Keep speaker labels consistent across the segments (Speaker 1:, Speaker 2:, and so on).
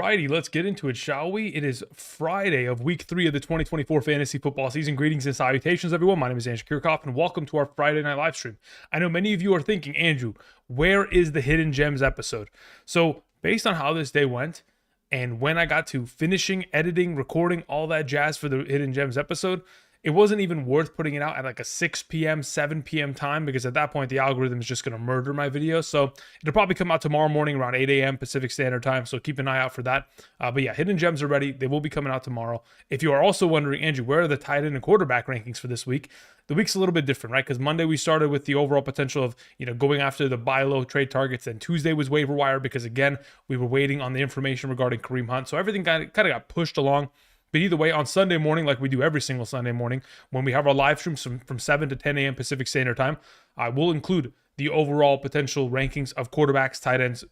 Speaker 1: righty, let's get into it, shall we? It is Friday of week 3 of the 2024 fantasy football season. Greetings and salutations, everyone. My name is Andrew Kirchhoff, and welcome to our Friday night live stream. I know many of you are thinking, Andrew, where is the Hidden Gems episode? So, based on how this day went, and when I got to finishing, editing, recording, all that jazz for the Hidden Gems episode, it wasn't even worth putting it out at like a 6 p.m., 7 p.m. time, because at that point, the algorithm is just going to murder my video. So it'll probably come out tomorrow morning around 8 a.m. Pacific Standard Time. So keep an eye out for that. But yeah, Hidden Gems are ready. They will be coming out tomorrow. If you are also wondering, Andrew, where are the tight end and quarterback rankings for this week? The week's a little bit different, right? Because Monday we started with the overall potential of, going after the buy low trade targets. And Tuesday was waiver wire because, again, we were waiting on the information regarding Kareem Hunt. So everything kind of got pushed along. But either way, on Sunday morning, like we do every single Sunday morning, when we have our live streams from 7 to 10 a.m. Pacific Standard Time, I will include the overall potential rankings of quarterbacks, tight ends,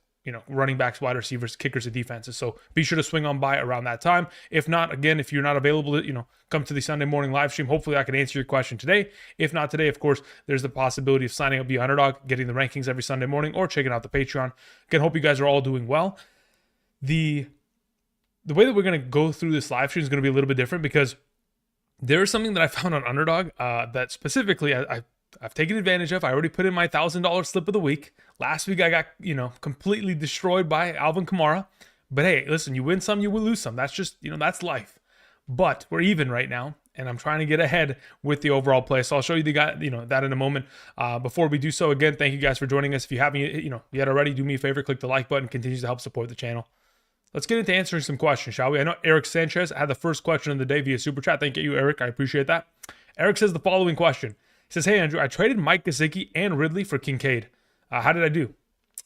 Speaker 1: running backs, wide receivers, kickers, and defenses. So be sure to swing on by around that time. If not, again, if you're not available to, come to the Sunday morning live stream, hopefully I can answer your question today. If not today, of course, there's the possibility of signing up via Underdog, getting the rankings every Sunday morning, or checking out the Patreon. Again, hope you guys are all doing well. The way that we're going to go through this live stream is going to be a little bit different because there is something that I found on Underdog that specifically I've taken advantage of. I already put in my $1,000 slip of the week. Last week I got, completely destroyed by Alvin Kamara. But hey, listen, you win some, you will lose some. That's just, that's life. But we're even right now, and I'm trying to get ahead with the overall play. So I'll show you that in a moment. Before we do so, again, thank you guys for joining us. If you haven't, yet already, do me a favor, click the like button. Continues to help support the channel. Let's get into answering some questions, shall we? I know Eric Sanchez had the first question of the day via Super Chat. Thank you, Eric. I appreciate that. Eric says the following question. He says, hey, Andrew, I traded Mike Gesicki and Ridley for Kincaid. How did I do?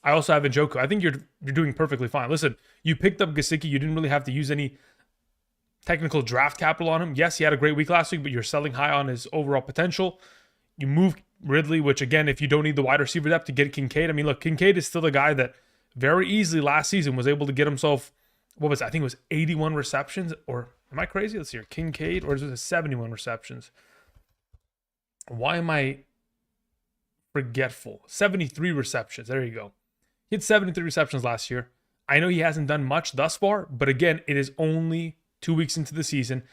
Speaker 1: I also have Njoku. I think you're doing perfectly fine. Listen, you picked up Gesicki. You didn't really have to use any technical draft capital on him. Yes, he had a great week last week, but you're selling high on his overall potential. You moved Ridley, which, again, if you don't need the wide receiver depth to get Kincaid, I mean, look, Kincaid is still the guy that very easily last season was able to get himself, I think it was 81 receptions, or am I crazy? Let's see here. Kincaid, or is it 71 receptions? Why am I forgetful? 73 receptions. There you go. He had 73 receptions last year. I know he hasn't done much thus far, but again, it is only 2 weeks into the season.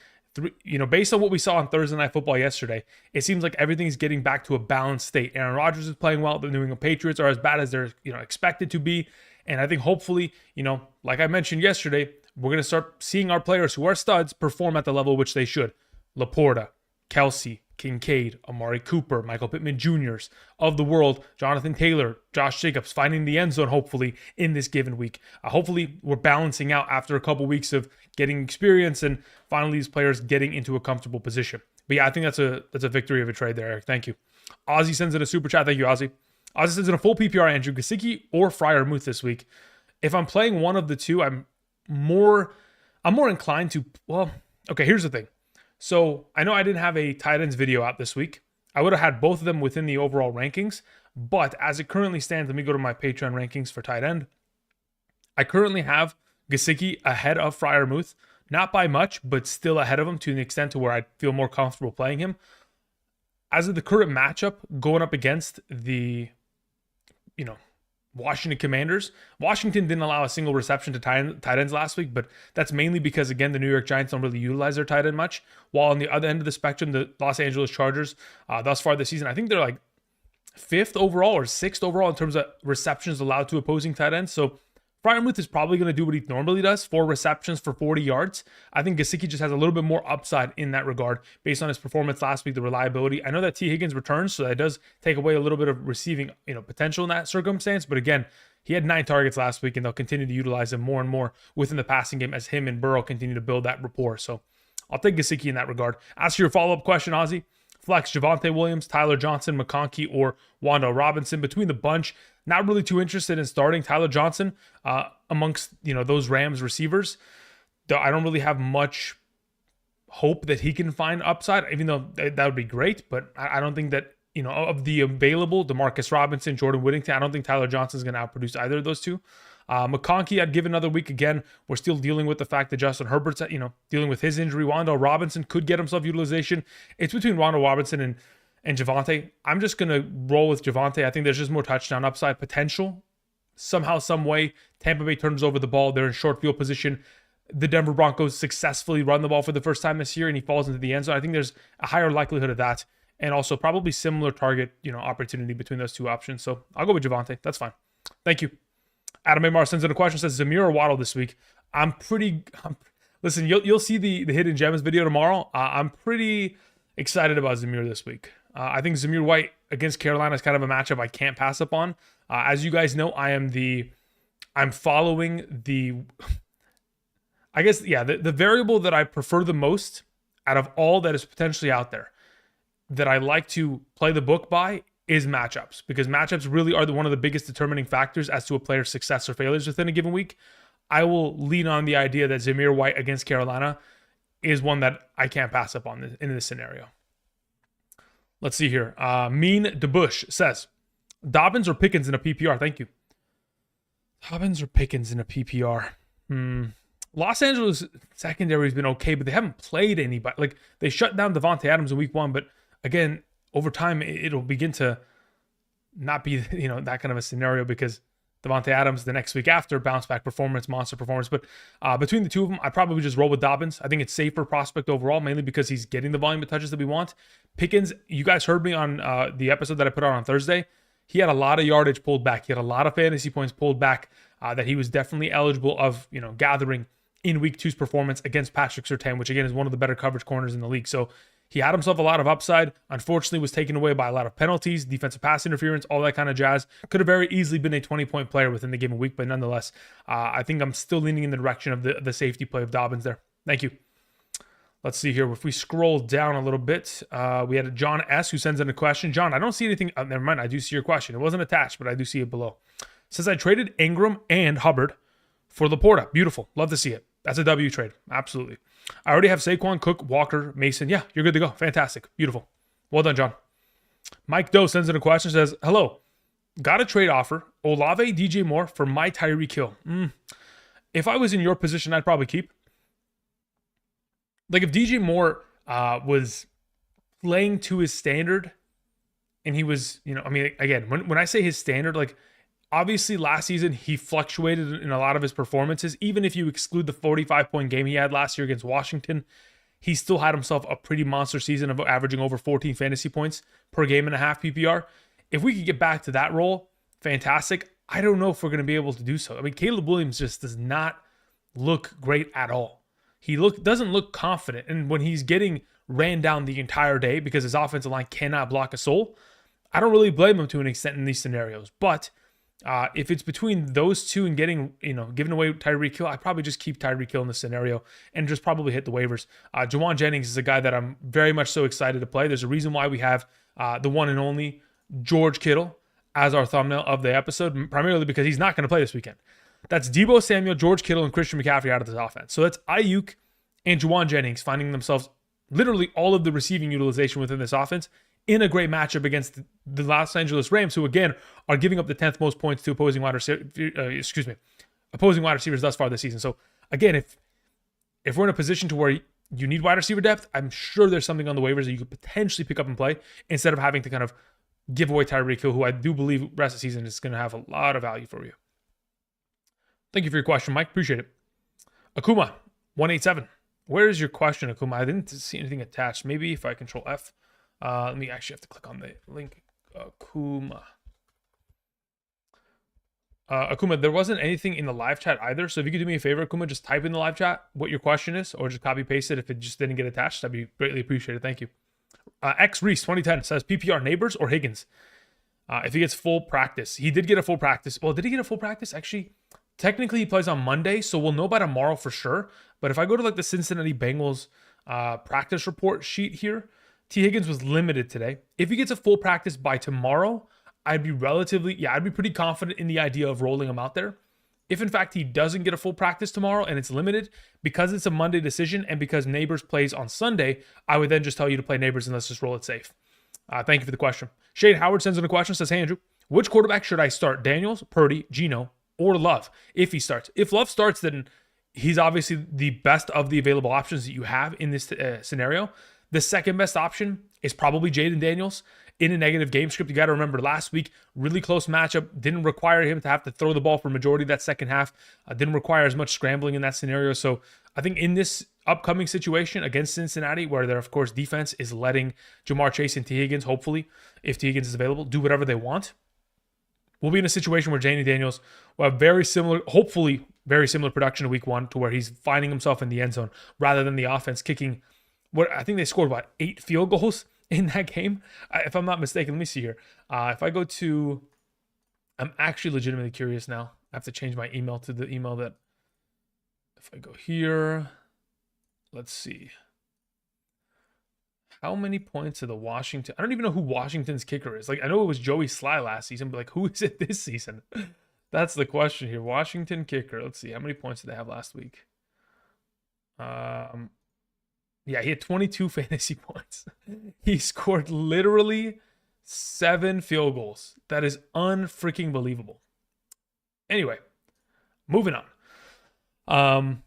Speaker 1: Based on what we saw on Thursday Night Football yesterday, it seems like everything's getting back to a balanced state. Aaron Rodgers is playing well. The New England Patriots are as bad as they're expected to be. And I think hopefully, like I mentioned yesterday, we're going to start seeing our players who are studs perform at the level which they should. Laporta, Kelsey, Kincaid, Amari Cooper, Michael Pittman Jr.'s of the world, Jonathan Taylor, Josh Jacobs, finding the end zone hopefully in this given week. Hopefully we're balancing out after a couple weeks of getting experience and finally these players getting into a comfortable position. But yeah, I think that's a victory of a trade there, Eric. Thank you. Ozzy sends in a super chat. Thank you, Ozzy. Ozzy says in a full PPR, Andrew, Gesicki or Freiermuth this week. If I'm playing one of the two, I'm more inclined to, okay, here's the thing. So I know I didn't have a tight ends video out this week. I would have had both of them within the overall rankings, but as it currently stands, let me go to my Patreon rankings for tight end. I currently have Gesicki ahead of Freiermuth, not by much, but still ahead of him to an extent to where I feel more comfortable playing him. As of the current matchup, going up against the Washington Commanders. Washington didn't allow a single reception to tight ends last week, but that's mainly because, again, the New York Giants don't really utilize their tight end much. While on the other end of the spectrum, the Los Angeles Chargers, thus far this season, I think they're like 5th overall or 6th overall in terms of receptions allowed to opposing tight ends. So Freiermuth is probably going to do what he normally does, 4 receptions for 40 yards. I think Gesicki just has a little bit more upside in that regard based on his performance last week, the reliability. I know that T. Higgins returns, so that does take away a little bit of receiving potential in that circumstance. But again, he had 9 targets last week, and they'll continue to utilize him more and more within the passing game as him and Burrow continue to build that rapport. So I'll take Gesicki in that regard. As for your follow-up question, Ozzy, flex Javonte Williams, Tyler Johnson, McConkey, or Wando Robinson. Between the bunch, not really too interested in starting Tyler Johnson amongst those Rams receivers. I don't really have much hope that he can find upside, even though that would be great. But I don't think that of the available, Demarcus Robinson, Jordan Whittington, I don't think Tyler Johnson is going to outproduce either of those two. McConkey, I'd give another week. Again, we're still dealing with the fact that Justin Herbert's, dealing with his injury. Wando Robinson could get himself utilization. It's between Wando Robinson and Javonte. I'm just going to roll with Javonte. I think there's just more touchdown upside potential somehow, some way, Tampa Bay turns over the ball. They're in short field position. The Denver Broncos successfully run the ball for the first time this year, and he falls into the end zone. I think there's a higher likelihood of that, and also probably similar target, opportunity between those two options. So I'll go with Javonte. That's fine. Thank you. Adam Amar sends in a question, says Zamir or Waddle this week. Listen, you'll see the Hidden Gems video tomorrow. I'm pretty excited about Zamir this week. I think Zamir White against Carolina is kind of a matchup I can't pass up on. As you guys know, I'm following the variable that I prefer the most out of all that is potentially out there that I like to play the book by is matchups, because matchups really are one of the biggest determining factors as to a player's success or failures within a given week. I will lean on the idea that Zamir White against Carolina is one that I can't pass up on in this scenario. Let's see here. Mean DeBush says, Dobbins or Pickens in a PPR? Thank you. Dobbins or Pickens in a PPR? Los Angeles secondary has been okay, but they haven't played anybody. Like, they shut down Devontae Adams in week 1, but again, over time, it'll begin to not be, that kind of a scenario, because Devontae Adams the next week after, bounce back performance, monster performance. But between the two of them, I'd probably just roll with Dobbins. I think it's safer prospect overall, mainly because he's getting the volume of touches that we want. Pickens, you guys heard me on the episode that I put out on Thursday. He had a lot of yardage pulled back. He had a lot of fantasy points pulled back that he was definitely eligible of, gathering in week 2's performance against Patrick Surtain, which again is one of the better coverage corners in the league. So he had himself a lot of upside. Unfortunately, was taken away by a lot of penalties, defensive pass interference, all that kind of jazz. Could have very easily been a 20-point player within the given week, but nonetheless, I think I'm still leaning in the direction of the safety play of Dobbins there. Thank you. Let's see here. If we scroll down a little bit, we had a John S. who sends in a question. John, I don't see anything. Never mind. I do see your question. It wasn't attached, but I do see it below. It says, I traded Ingram and Hubbard for Laporta. Beautiful. Love to see it. That's a W trade. Absolutely. I already have Saquon, Cook, Walker, Mason. Yeah, you're good to go. Fantastic. Beautiful. Well done, John. Mike Doe sends in a question, says, hello. Got a trade offer. Olave, DJ Moore for my Tyreek Hill. If I was in your position, I'd probably keep. Like, if DJ Moore was playing to his standard and he was, again, when I say his standard, like, obviously, last season, he fluctuated in a lot of his performances. Even if you exclude the 45-point game he had last year against Washington, he still had himself a pretty monster season of averaging over 14 fantasy points per game and a half PPR. If we could get back to that role, fantastic. I don't know if we're going to be able to do so. Caleb Williams just does not look great at all. He doesn't look confident. And when he's getting ran down the entire day because his offensive line cannot block a soul, I don't really blame him to an extent in these scenarios. But if it's between those two and giving away Tyreek Hill, I'd probably just keep Tyreek Hill in this scenario and just probably hit the waivers. Jawan Jennings is a guy that I'm very much so excited to play. There's a reason why we have the one and only George Kittle as our thumbnail of the episode, primarily because he's not going to play this weekend. That's Deebo Samuel, George Kittle, and Christian McCaffrey out of this offense. So that's Ayuk and Jawan Jennings finding themselves literally all of the receiving utilization within this offense in a great matchup against the Los Angeles Rams, who again are giving up the 10th most points to opposing wide receivers thus far this season. So again, if we're in a position to where you need wide receiver depth, I'm sure there's something on the waivers that you could potentially pick up and play instead of having to kind of give away Tyreek Hill, who I do believe rest of the season is going to have a lot of value for you. Thank you for your question, Mike. Appreciate it. Akuma 187. Where is your question, Akuma? I didn't see anything attached. Maybe if I control F. Let me actually have to click on the link. Akuma. Akuma, there wasn't anything in the live chat either. So if you could do me a favor, Akuma, just type in the live chat what your question is, or just copy paste it if it just didn't get attached. That'd be greatly appreciated. Thank you. X Reese 2010 says PPR Neighbors or Higgins. If he gets full practice, he did get a full practice. Well, did he get a full practice? Actually, technically he plays on Monday, so we'll know by tomorrow for sure. But if I go to like the Cincinnati Bengals practice report sheet here, T. Higgins was limited today. If he gets a full practice by tomorrow, I'd be pretty confident in the idea of rolling him out there. If in fact he doesn't get a full practice tomorrow and it's limited, because it's a Monday decision and because Neighbors plays on Sunday, I would then just tell you to play Neighbors and let's just roll it safe. Thank you for the question. Shane Howard sends in a question, says, hey Andrew, which quarterback should I start? Daniels, Purdy, Geno, or Love? If he starts. If Love starts, then he's obviously the best of the available options that you have in this scenario. The second best option is probably Jaden Daniels. in a negative game script. You got to remember last week, really close matchup, didn't require him to have to throw the ball for majority of that second half, didn't require as much scrambling in that scenario. So I think in this upcoming situation against Cincinnati, where their, of course, defense is letting Jamar Chase and T. Higgins, hopefully, if T. Higgins is available, do whatever they want, we'll be in a situation where Janie Daniels will have very similar, hopefully very similar production to week 1, to where he's finding himself in the end zone rather than the offense kicking what I think they scored, 8 field goals in that game, if I'm not mistaken. Let me see here. If I go to, I'm actually legitimately curious now. I have to change my email to the email that, if I go here, let's see. How many points did the Washington, I don't even know who Washington's kicker is. Like, I know it was Joey Sly last season, but like, who is it this season? That's the question here. Washington kicker. Let's see. How many points did they have last week? Yeah, he had 22 fantasy points. He scored literally 7 field goals. That is unfreaking believable. Anyway, moving on.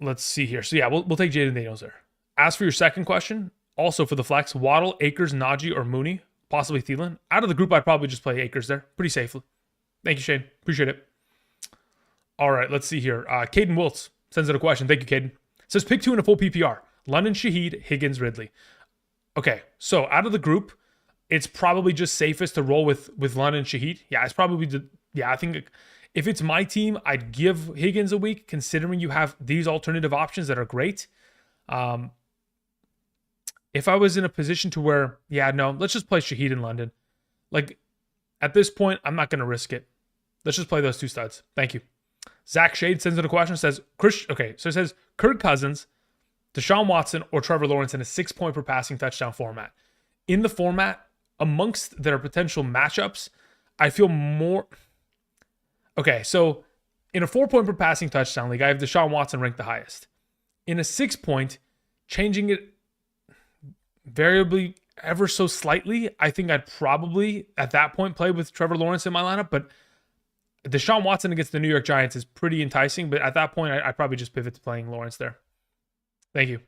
Speaker 1: Let's see here. So yeah, we'll take Jaden Daniels there. As for your second question, also for the flex, Waddle, Akers, Najee, or Mooney, possibly Thielen. Out of the group, I'd probably just play Akers there pretty safely. Thank you, Shane. Appreciate it. All right, let's see here. Caden Wiltz sends in a question. Thank you, Caden. Says pick 2 in a full PPR. London, Shaheed, Higgins, Ridley. Okay, so out of the group, it's probably just safest to roll with London, Shaheed. Yeah, it's probably I think if it's my team, I'd give Higgins a week, considering you have these alternative options that are great. If I was in a position to where, let's just play Shaheed in London. Like, at this point, I'm not going to risk it. Let's just play those 2 studs. Thank you. Zach Shade sends in a question, says, it says Kirk Cousins, Deshaun Watson, or Trevor Lawrence in a 6-point per passing touchdown format. In the format, amongst their potential matchups, I feel more... Okay, so in a 4-point per passing touchdown league, I have Deshaun Watson ranked the highest. In a 6-point, changing it variably ever so slightly, I think I'd probably, at that point, play with Trevor Lawrence in my lineup, but Deshaun Watson against the New York Giants is pretty enticing, but at that point, I'd probably just pivot to playing Lawrence there. Thank you.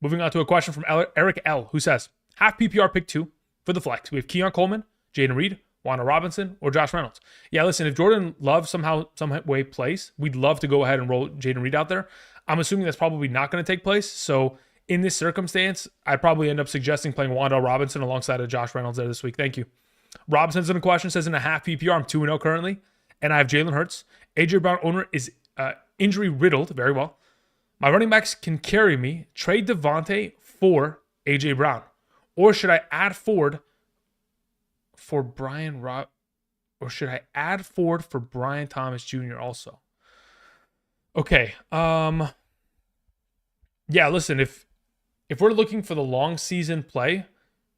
Speaker 1: Moving on to a question from Eric L., who says, half PPR pick 2 for the flex. We have Keon Coleman, Jaden Reed, Wanda Robinson, or Josh Reynolds. Yeah, listen, if Jordan Love some way plays, we'd love to go ahead and roll Jaden Reed out there. I'm assuming that's probably not going to take place. So in this circumstance, I'd probably end up suggesting playing Wanda Robinson alongside of Josh Reynolds there this week. Thank you. Robinson's in a question, says in a half PPR, I'm 2-0 currently, and I have Jalen Hurts. AJ Brown owner is injury riddled, very well. My running backs can carry me. Trade Devontae for AJ Brown. Or should I add Ford for Brian or should I add Ford for Brian Thomas Jr. also? Okay. Yeah, listen, if we're looking for the long season play,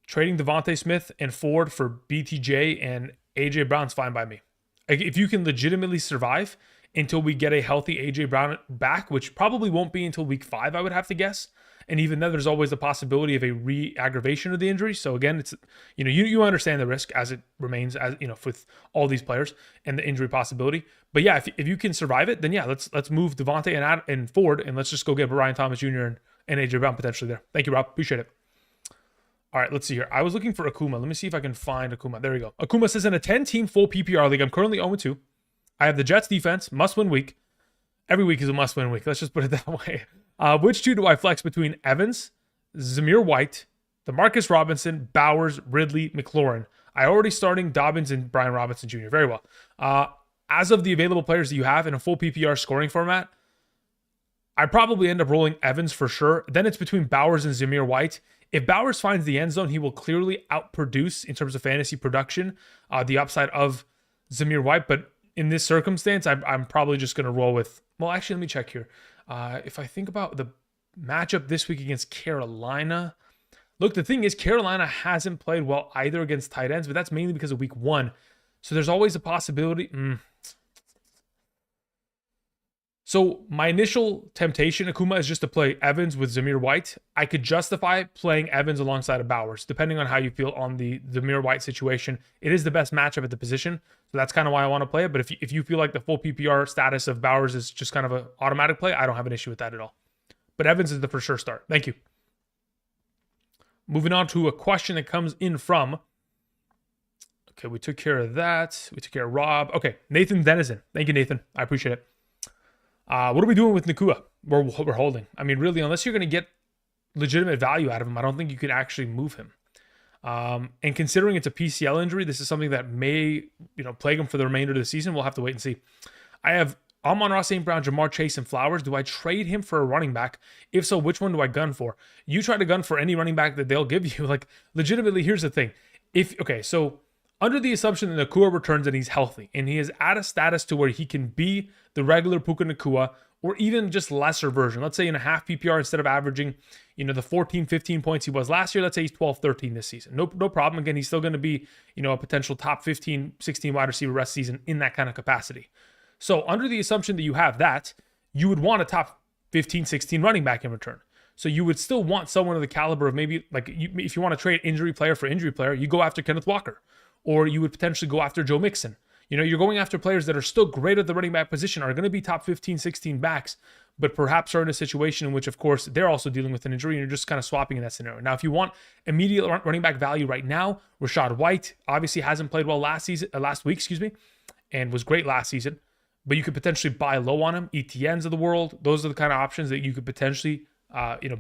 Speaker 1: trading Devontae Smith and Ford for BTJ and AJ Brown's fine by me. If you can legitimately survive until we get a healthy AJ Brown back, which probably won't be until week 5, I would have to guess. And even then, there's always the possibility of a re-aggravation of the injury. So again, it's, you understand the risk as it remains, as with all these players and the injury possibility. But yeah, if you can survive it, then yeah, let's move Devontae and Ford, and let's just go get Brian Thomas Jr. and AJ Brown potentially there. Thank you, Rob. Appreciate it. All right, let's see here. I was looking for Akuma. Let me see if I can find Akuma. There we go. Akuma says in a 10-team full PPR league, I'm currently 0-2. I have the Jets defense, must-win week. Every week is a must-win week. Let's just put it that way. Which 2 do I flex between Evans, Zamir White, DeMarcus Robinson, Bowers, Ridley, McLaurin? I already starting Dobbins and Brian Robinson Jr. Very well. As of the available players that you have in a full PPR scoring format, I probably end up rolling Evans for sure. Then it's between Bowers and Zamir White. If Bowers finds the end zone, he will clearly outproduce in terms of fantasy production the upside of Zamir White. But in this circumstance, I'm probably just going to roll with... Well, actually, let me check here. If I think about the matchup this week against Carolina... Look, the thing is, Carolina hasn't played well either against tight ends, but that's mainly because of week 1. So there's always a possibility... So my initial temptation, Akuma, is just to play Evans with Zamir White. I could justify playing Evans alongside of Bowers, depending on how you feel on the Zamir White situation. It is the best matchup at the position, so that's kind of why I want to play it. But if you feel like the full PPR status of Bowers is just kind of an automatic play, I don't have an issue with that at all. But Evans is the for sure start. Thank you. Moving on to a question that comes in from Okay, we took care of that. We took care of Rob. Okay, Nathan Denizen. Thank you, Nathan. I appreciate it. What are we doing with Nakua? We're holding. I mean, really, unless you're going to get legitimate value out of him, I don't think you can actually move him. And considering it's a PCL injury, this is something that may, plague him for the remainder of the season. We'll have to wait and see. I have Amon-Ra St. Brown, Jamar Chase, and Flowers. Do I trade him for a running back? If so, which one do I gun for? You try to gun for any running back that they'll give you. Like, legitimately, here's the thing. So under the assumption that Nakua returns and he's healthy, and he is at a status to where he can be the regular Puka Nakua, or even just lesser version. Let's say in a half PPR, instead of averaging, the 14, 15 points he was last year, let's say he's 12, 13 this season. No problem. Again, he's still going to be, a potential top 15, 16 wide receiver rest season in that kind of capacity. So under the assumption that you have that, you would want a top 15, 16 running back in return. So you would still want someone of the caliber of maybe, if you want to trade injury player for injury player, you go after Kenneth Walker. Or you would potentially go after Joe Mixon. You're going after players that are still great at the running back position, are going to be top 15, 16 backs, but perhaps are in a situation in which, of course, they're also dealing with an injury, and you're just kind of swapping in that scenario. Now, if you want immediate running back value right now, Rachaad White obviously hasn't played well last week, and was great last season, but you could potentially buy low on him. ETNs of the world, those are the kind of options that you could potentially,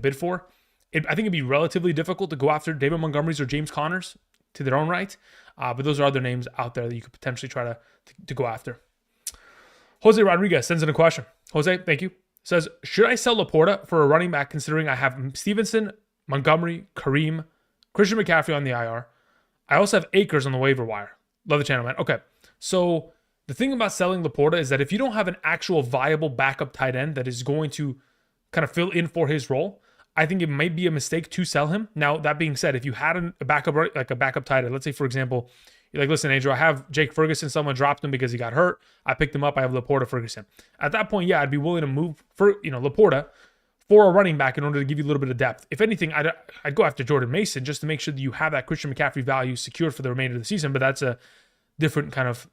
Speaker 1: bid for. I think it'd be relatively difficult to go after David Montgomery's or James Connors to their own right. But those are other names out there that you could potentially try to go after. Jose Rodriguez sends in a question. Jose, thank you. Says, should I sell Laporta for a running back considering I have Stevenson, Montgomery, Kareem, Christian McCaffrey on the IR? I also have Akers on the waiver wire. Love the channel, man. Okay. So the thing about selling Laporta is that if you don't have an actual viable backup tight end that is going to kind of fill in for his role, I think it might be a mistake to sell him. Now, that being said, if you had a backup, like a backup tight end, let's say, for example, you're like, listen, Andrew, I have Jake Ferguson. Someone dropped him because he got hurt. I picked him up. I have Laporta Ferguson. At that point, yeah, I'd be willing to move for, Laporta for a running back in order to give you a little bit of depth. If anything, I'd go after Jordan Mason just to make sure that you have that Christian McCaffrey value secured for the remainder of the season. But that's a different kind of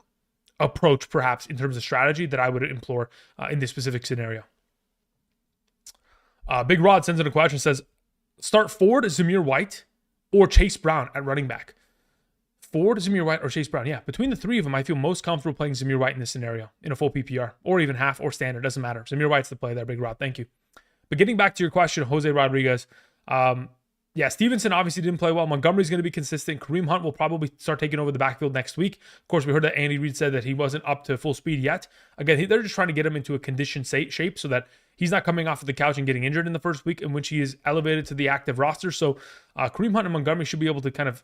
Speaker 1: approach, perhaps, in terms of strategy that I would implore in this specific scenario. Big Rod sends in a question, says, start Ford, Zamir White, or Chase Brown at running back. Ford, Zamir White, or Chase Brown. Yeah, between the three of them, I feel most comfortable playing Zamir White in this scenario, in a full PPR, or even half, or standard, doesn't matter. Zamir White's the play there, Big Rod, thank you. But getting back to your question, Jose Rodriguez, Stevenson obviously didn't play well. Montgomery's going to be consistent. Kareem Hunt will probably start taking over the backfield next week. Of course, we heard that Andy Reid said that he wasn't up to full speed yet. Again, they're just trying to get him into a conditioned shape so that he's not coming off of the couch and getting injured in the first week in which he is elevated to the active roster. So Kareem Hunt and Montgomery should be able to kind of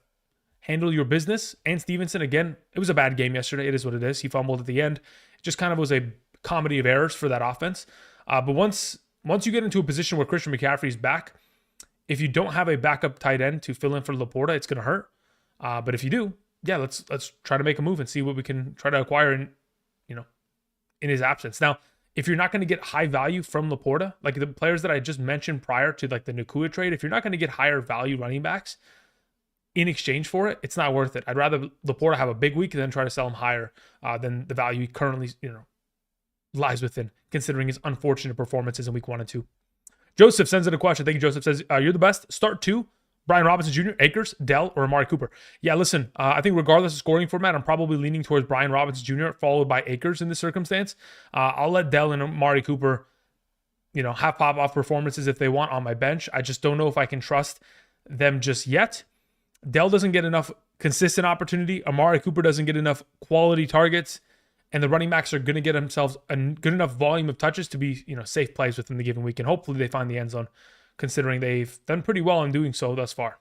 Speaker 1: handle your business. And Stevenson, again, it was a bad game yesterday. It is what it is. He fumbled at the end. It just kind of was a comedy of errors for that offense. But once you get into a position where Christian McCaffrey is back, if you don't have a backup tight end to fill in for Laporta, it's going to hurt. But if you do, yeah, let's try to make a move and see what we can try to acquire in his absence. Now, if you're not going to get high value from Laporta, like the players that I just mentioned prior to like the Nakua trade, if you're not going to get higher value running backs in exchange for it, it's not worth it. I'd rather Laporta have a big week and then try to sell him higher than the value he currently lies within, considering his unfortunate performances in week 1 and 2. Joseph sends in a question. Thank you, Joseph. Says, you're the best. Start 2. Brian Robinson Jr., Akers, Dell, or Amari Cooper. Yeah, listen, I think regardless of scoring format, I'm probably leaning towards Brian Robinson Jr., followed by Akers in this circumstance. I'll let Dell and Amari Cooper, have pop-off performances if they want on my bench. I just don't know if I can trust them just yet. Dell doesn't get enough consistent opportunity. Amari Cooper doesn't get enough quality targets. And the running backs are going to get themselves a good enough volume of touches to be, safe plays within the given week. And hopefully they find the end zone, considering they've done pretty well in doing so thus far.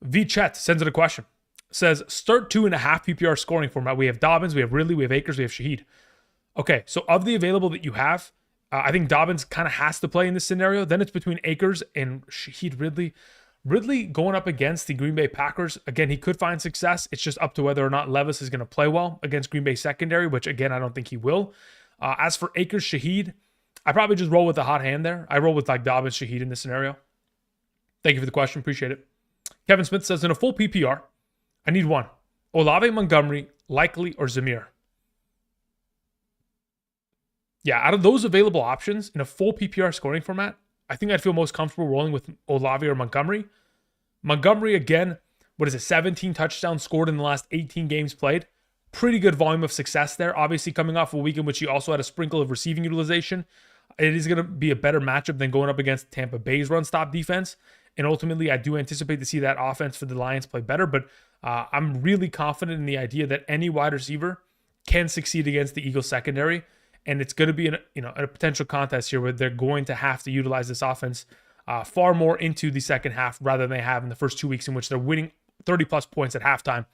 Speaker 1: V. Chet sends in a question. Says, start 2.5 PPR scoring format. We have Dobbins, we have Ridley, we have Akers, we have Shaheed. Okay, so of the available that you have, I think Dobbins kind of has to play in this scenario. Then it's between Akers and Shaheed Ridley. Ridley going up against the Green Bay Packers. Again, he could find success. It's just up to whether or not Levis is going to play well against Green Bay secondary, which, again, I don't think he will. As for Akers, Shaheed, I probably just roll with the hot hand there. I roll with like Dobbins, Shaheed in this scenario. Thank you for the question. Appreciate it. Kevin Smith says, in a full PPR, I need one. Olave, Montgomery, Likely, or Zamir. Yeah, out of those available options in a full PPR scoring format, I think I'd feel most comfortable rolling with Olave or Montgomery. Montgomery, again, what is it, 17 touchdowns scored in the last 18 games played. Pretty good volume of success there. Obviously, coming off a week in which he also had a sprinkle of receiving utilization. It is going to be a better matchup than going up against Tampa Bay's run-stop defense. And ultimately, I do anticipate to see that offense for the Lions play better. But I'm really confident in the idea that any wide receiver can succeed against the Eagles secondary. And it's going to be a potential contest here where they're going to have to utilize this offense far more into the second half rather than they have in the first 2 weeks in which they're winning 30-plus points at halftime,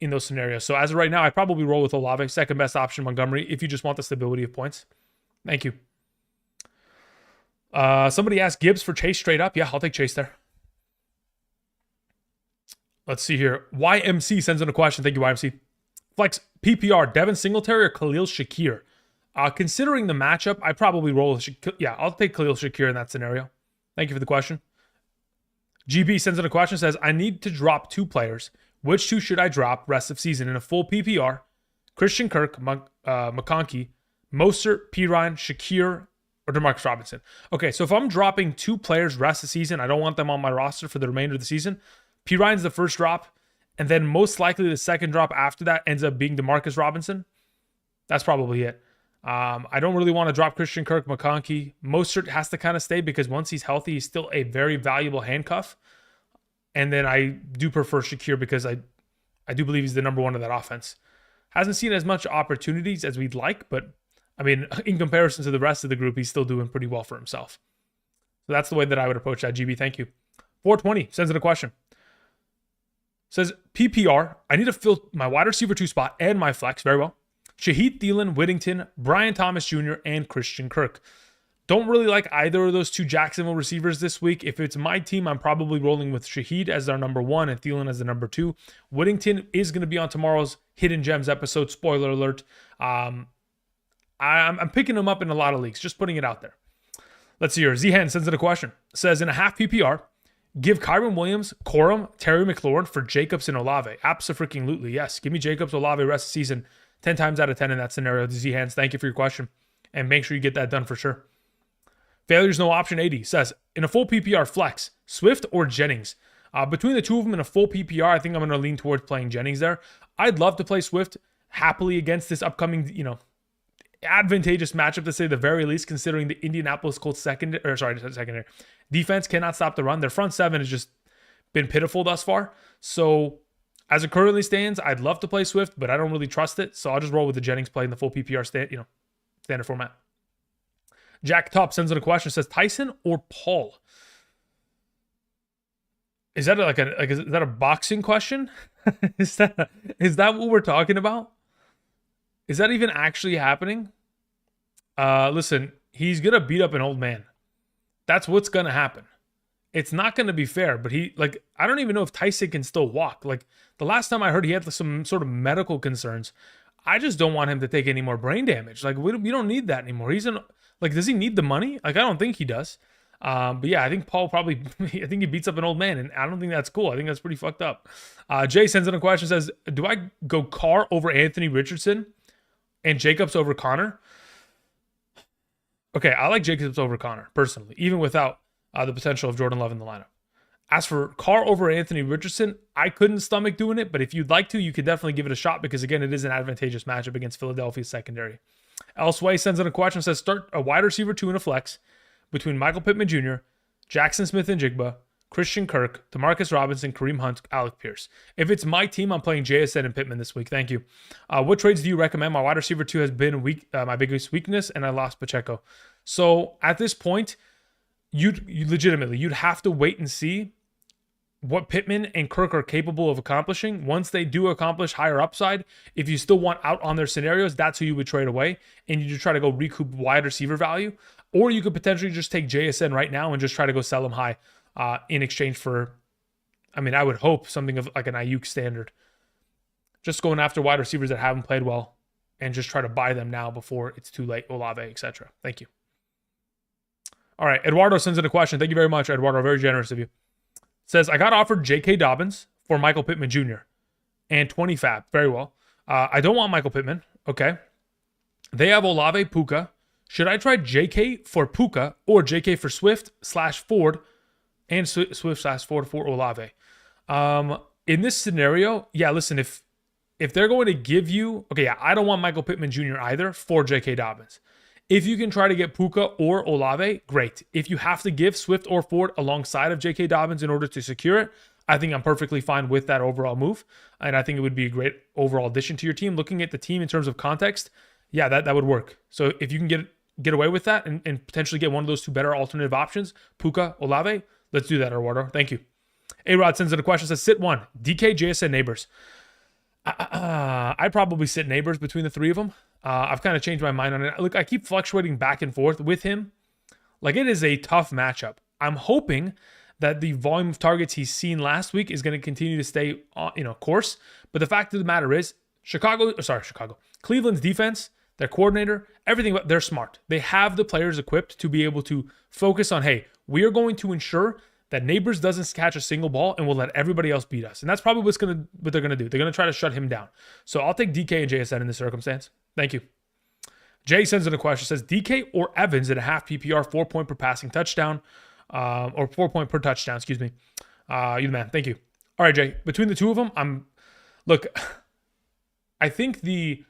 Speaker 1: in those scenarios. So as of right now, I'd probably roll with Olave, second best option, Montgomery, if you just want the stability of points. Thank you. Somebody asked Gibbs for Chase straight up. Yeah, I'll take Chase there. Let's see here. YMC sends in a question. Thank you, YMC. Flex PPR, Devin Singletary or Khalil Shakir? Considering the matchup, I'd probably roll with I'll take Khalil Shakir in that scenario. Thank you for the question. GB sends in a question, says, I need to drop 2 players. Which 2 should I drop rest of season in a full PPR? Christian Kirk, McConkey, Mostert, Pirine, Shakir, or DeMarcus Robinson. Okay, so if I'm dropping 2 players rest of the season, I don't want them on my roster for the remainder of the season. Pirine's the first drop, and then most likely the second drop after that ends up being DeMarcus Robinson. That's probably it. I don't really want to drop Christian Kirk, McConkey. Mostert has to kind of stay because once he's healthy, he's still a very valuable handcuff. And then I do prefer Shakir because I do believe he's the number 1 of that offense. Hasn't seen as much opportunities as we'd like, but I mean, in comparison to the rest of the group, he's still doing pretty well for himself. So that's the way that I would approach that, GB. Thank you. 420 sends in a question. Says, PPR, I need to fill my wide receiver 2 spot and my flex. Very well. Shaheed Thielen, Whittington, Brian Thomas Jr., and Christian Kirk. Don't really like either of those 2 Jacksonville receivers this week. If it's my team, I'm probably rolling with Shaheed as our number 1 and Thielen as the number 2. Whittington is going to be on tomorrow's Hidden Gems episode. Spoiler alert. I'm picking him up in a lot of leagues. Just putting it out there. Let's see here. Z-Hen sends in a question. Says, in a half PPR, give Kyron Williams, Corum, Terry McLaurin for Jacobs and Olave. Abso-freaking-lutely. Yes. Give me Jacobs, Olave rest of the season. 10 times out of 10 in that scenario. Z-Hands, thank you for your question. And make sure you get that done for sure. Failure's no option 80 says, in a full PPR flex, Swift or Jennings? Between the 2 of them in a full PPR, I think I'm going to lean towards playing Jennings there. I'd love to play Swift happily against this upcoming, advantageous matchup to say the very least, considering the Indianapolis Colts secondary defense cannot stop the run. Their front 7 has just been pitiful thus far. So as it currently stands, I'd love to play Swift, but I don't really trust it. So I'll just roll with the Jennings play in the full PPR standard format. Jack Top sends in a question, says Tyson or Paul? Is that is that a boxing question? is that what we're talking about? Is that even actually happening? Listen, he's going to beat up an old man. That's what's going to happen. It's not going to be fair, but I don't even know if Tyson can still walk. The last time I heard he had some sort of medical concerns. I just don't want him to take any more brain damage. We don't need that anymore. Does he need the money? I don't think he does. But yeah, I think Paul I think he beats up an old man, and I don't think that's cool. I think that's pretty fucked up. Jay sends in a question, says, do I go Carr over Anthony Richardson and Jacobs over Connor? Okay, I like Jacobs over Connor, personally, even without the potential of Jordan Love in the lineup. As for Carr over Anthony Richardson, I couldn't stomach doing it, but if you'd like to, you could definitely give it a shot because, again, it is an advantageous matchup against Philadelphia's secondary. Elseway sends in a question, says, start a wide receiver 2 in a flex between Michael Pittman Jr., Jackson Smith and Jigba, Christian Kirk, DeMarcus Robinson, Kareem Hunt, Alec Pierce. If it's my team, I'm playing JSN and Pittman this week. Thank you. What trades do you recommend? My wide receiver 2 has been my biggest weakness, and I lost Pacheco. So at this point, you'd have to wait and see what Pittman and Kirk are capable of accomplishing. Once they do accomplish higher upside, if you still want out on their scenarios, that's who you would trade away, and you just try to go recoup wide receiver value. Or you could potentially just take JSN right now and just try to go sell him high in exchange for, I would hope something of like an Ayuk standard. Just going after wide receivers that haven't played well and just try to buy them now before it's too late, Olave, etc. Thank you. All right, Eduardo sends in a question. Thank you very much, Eduardo. Very generous of you. Says, I got offered J.K. Dobbins for Michael Pittman Jr. and 20 fab. Very well. I don't want Michael Pittman. Okay. They have Olave, Puka. Should I try J.K. for Puka or J.K. for Swift/Ford and Swift/Ford for Olave? In this scenario, yeah, listen, if they're going to give you, okay, yeah, I don't want Michael Pittman Jr. either for J.K. Dobbins. If you can try to get Puka or Olave, great. If you have to give Swift or Ford alongside of J.K. Dobbins in order to secure it, I think I'm perfectly fine with that overall move. And I think it would be a great overall addition to your team. Looking at the team in terms of context, yeah, that would work. So if you can get away with that and potentially get one of those two better alternative options, Puka, Olave, let's do that, Eduardo. Thank you. A-Rod sends in a question, says, sit one, DK, JSN, Neighbors. I'd probably sit Neighbors between the three of them. I've kind of changed my mind on it. Look, I keep fluctuating back and forth with him. Like, it is a tough matchup. I'm hoping that the volume of targets he's seen last week is going to continue to stay on, course. But the fact of the matter is, Cleveland's defense, their coordinator, everything, they're smart. They have the players equipped to be able to focus on, hey, we are going to ensure that Neighbors doesn't catch a single ball and will let everybody else beat us. And that's probably what they're going to do. They're going to try to shut him down. So I'll take DK and JSN in this circumstance. Thank you. Jay sends in a question, says DK or Evans in a half PPR, 4 point per passing touchdown, or 4 point per touchdown, excuse me. You the man. Thank you. All right, Jay, between the two of them, look, I think the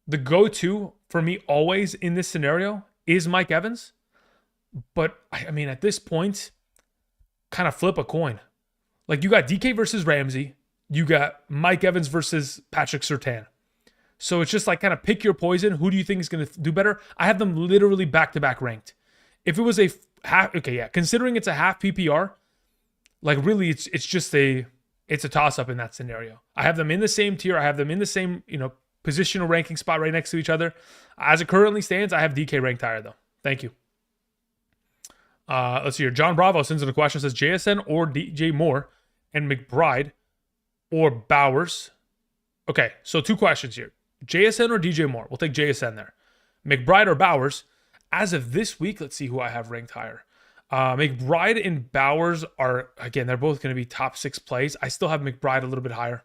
Speaker 1: go-to for me always in this scenario is Mike Evans. But I mean, at this point, kind of flip a coin. Like, you got DK versus Ramsey. You got Mike Evans versus Patrick Surtain. So it's just like kind of pick your poison. Who do you think is going to do better? I have them literally back-to-back ranked. If it was a half, okay, yeah, considering it's a half PPR, like really it's a toss-up in that scenario. I have them in the same tier. I have them in the same, positional ranking spot right next to each other. As it currently stands, I have DK ranked higher though. Thank you. Let's see here. John Bravo sends in a question, says JSN or DJ Moore and McBride or Bowers. Okay, so two questions here. JSN or DJ Moore? We'll take JSN there. McBride or Bowers? As of this week, let's see who I have ranked higher. McBride and Bowers are, again, they're both going to be top 6 plays. I still have McBride a little bit higher.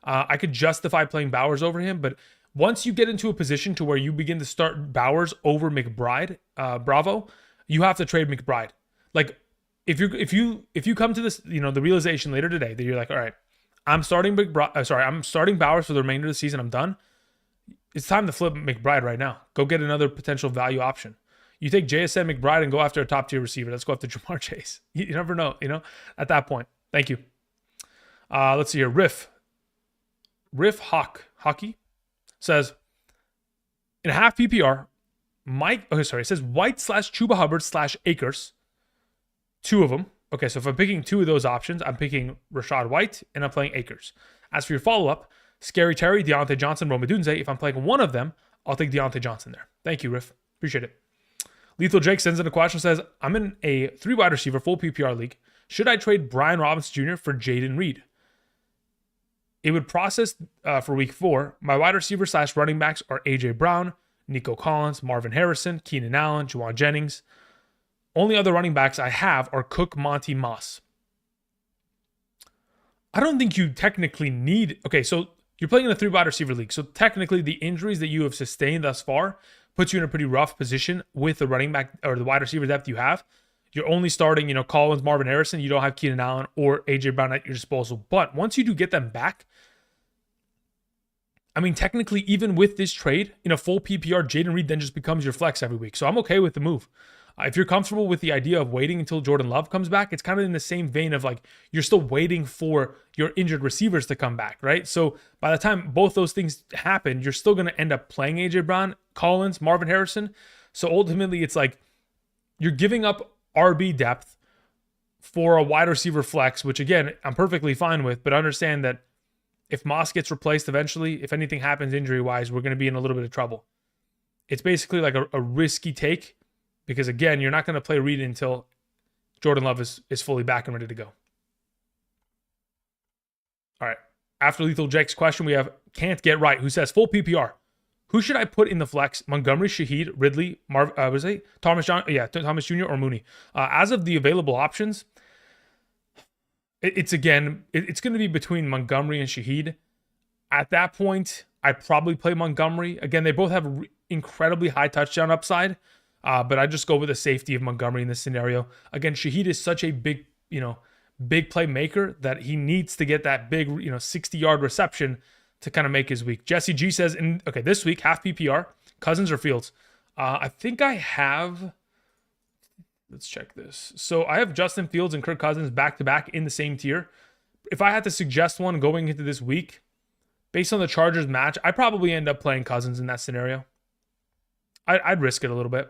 Speaker 1: I could justify playing Bowers over him, but once you get into a position to where you begin to start Bowers over McBride, Bravo, you have to trade McBride. Like, if you come to this, the realization later today that you're like, all right, I'm starting Bowers for the remainder of the season. I'm done. It's time to flip McBride right now. Go get another potential value option. You take JSN McBride and go after a top tier receiver. Let's go after Jamar Chase. You never know, at that point. Thank you. Let's see here. Riff Hockey says, in a half PPR, it says White / Chuba Hubbard / Akers. Two of them. Okay, so if I'm picking two of those options, I'm picking Rashad White and I'm playing Akers. As for your follow-up, Scary Terry, Deontay Johnson, Rome Odunze. If I'm playing one of them, I'll take Deontay Johnson there. Thank you, Riff. Appreciate it. Lethal Jake sends in a question, says, I'm in a 3 wide receiver full PPR league. Should I trade Brian Robinson Jr. for Jaden Reed? It would process for week 4. My wide receiver / running backs are A.J. Brown, Nico Collins, Marvin Harrison, Keenan Allen, Juwan Jennings. Only other running backs I have are Cook, Monty, Moss. I don't think you technically need... Okay, so you're playing in a 3 wide receiver league. So technically the injuries that you have sustained thus far puts you in a pretty rough position with the running back or the wide receiver depth you have. You're only starting, Collins, Marvin Harrison. You don't have Keenan Allen or A.J. Brown at your disposal. But once you do get them back, I mean, technically, even with this trade, in a full PPR, Jaden Reed then just becomes your flex every week. So I'm okay with the move. If you're comfortable with the idea of waiting until Jordan Love comes back, it's kind of in the same vein of like, you're still waiting for your injured receivers to come back, right? So by the time both those things happen, you're still going to end up playing A.J. Brown, Collins, Marvin Harrison. So ultimately, it's like you're giving up RB depth for a wide receiver flex, which again, I'm perfectly fine with, but understand that if Moss gets replaced eventually, if anything happens injury-wise, we're going to be in a little bit of trouble. It's basically like a risky take because, again, you're not going to play Reed until Jordan Love is fully back and ready to go. All right. After Lethal Jake's question, we have Can't Get Right, who says, full PPR. Who should I put in the flex? Montgomery, Shaheed, Ridley, Thomas Jr. or Mooney? As of the available options, it's going to be between Montgomery and Shaheed. At that point, I'd probably play Montgomery. Again, they both have incredibly high touchdown upside, but I just go with the safety of Montgomery in this scenario. Again, Shaheed is such a big big playmaker that he needs to get that big, 60-yard reception to kind of make his week. Jesse G says, this week, half PPR, Cousins or Fields? I think I have, let's check this. So I have Justin Fields and Kirk Cousins back-to-back in the same tier. If I had to suggest one going into this week, based on the Chargers match, I probably end up playing Cousins in that scenario. I'd risk it a little bit.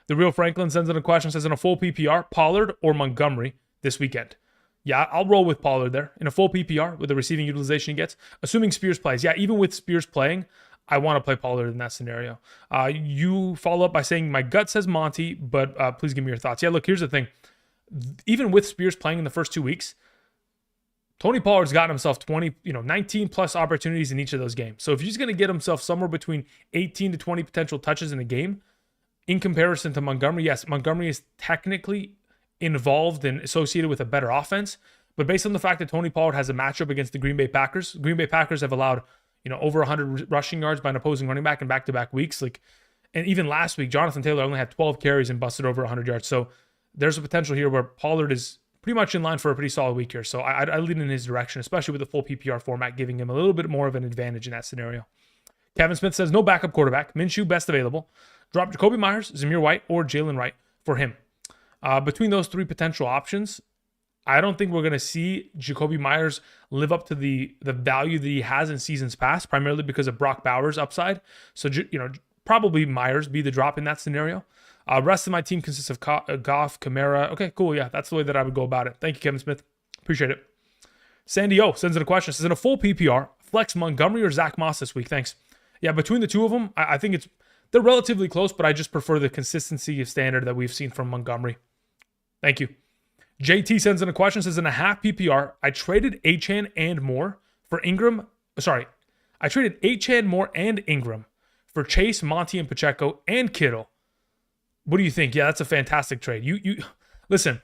Speaker 1: The Real Franklin sends in a question, says in a full PPR, Pollard or Montgomery this weekend? Yeah, I'll roll with Pollard there. In a full PPR with the receiving utilization he gets, assuming Spears plays. Yeah, even with Spears playing, I want to play Pollard in that scenario. You follow up by saying, my gut says Monty, but please give me your thoughts. Yeah, look, here's the thing. Even with Spears playing in the first 2 weeks, Tony Pollard's gotten himself 19 plus opportunities in each of those games. So if he's going to get himself somewhere between 18 to 20 potential touches in a game, in comparison to Montgomery, yes, Montgomery is technically involved and associated with a better offense. But based on the fact that Tony Pollard has a matchup against the Green Bay Packers have allowed, over 100 rushing yards by an opposing running back in back-to-back weeks. And even last week, Jonathan Taylor only had 12 carries and busted over 100 yards. So there's a potential here where Pollard is pretty much in line for a pretty solid week here. So I lean in his direction, especially with the full PPR format, giving him a little bit more of an advantage in that scenario. Kevin Smith says, no backup quarterback. Minshew, best available. Drop Jacoby Myers, Zamir White, or Jalen Wright for him. Between those three potential options, I don't think we're going to see Jacoby Myers live up to the value that he has in seasons past, primarily because of Brock Bowers' upside. So, probably Myers be the drop in that scenario. Rest of my team consists of Goff, Kamara. Okay, cool. Yeah, that's the way that I would go about it. Thank you, Kevin Smith. Appreciate it. Sandy O sends in a question. Says, in a full PPR, flex Montgomery or Zach Moss this week? Thanks. Yeah, between the two of them, I think they're relatively close, but I just prefer the consistency of standard that we've seen from Montgomery. Thank you. JT sends in a question. Says, in a half PPR, I traded Achane and Moore for Ingram. Sorry, I traded Achane, Moore, and Ingram for Chase, Monty, and Pacheco, and Kittle. What do you think? Yeah, that's a fantastic trade. You listen.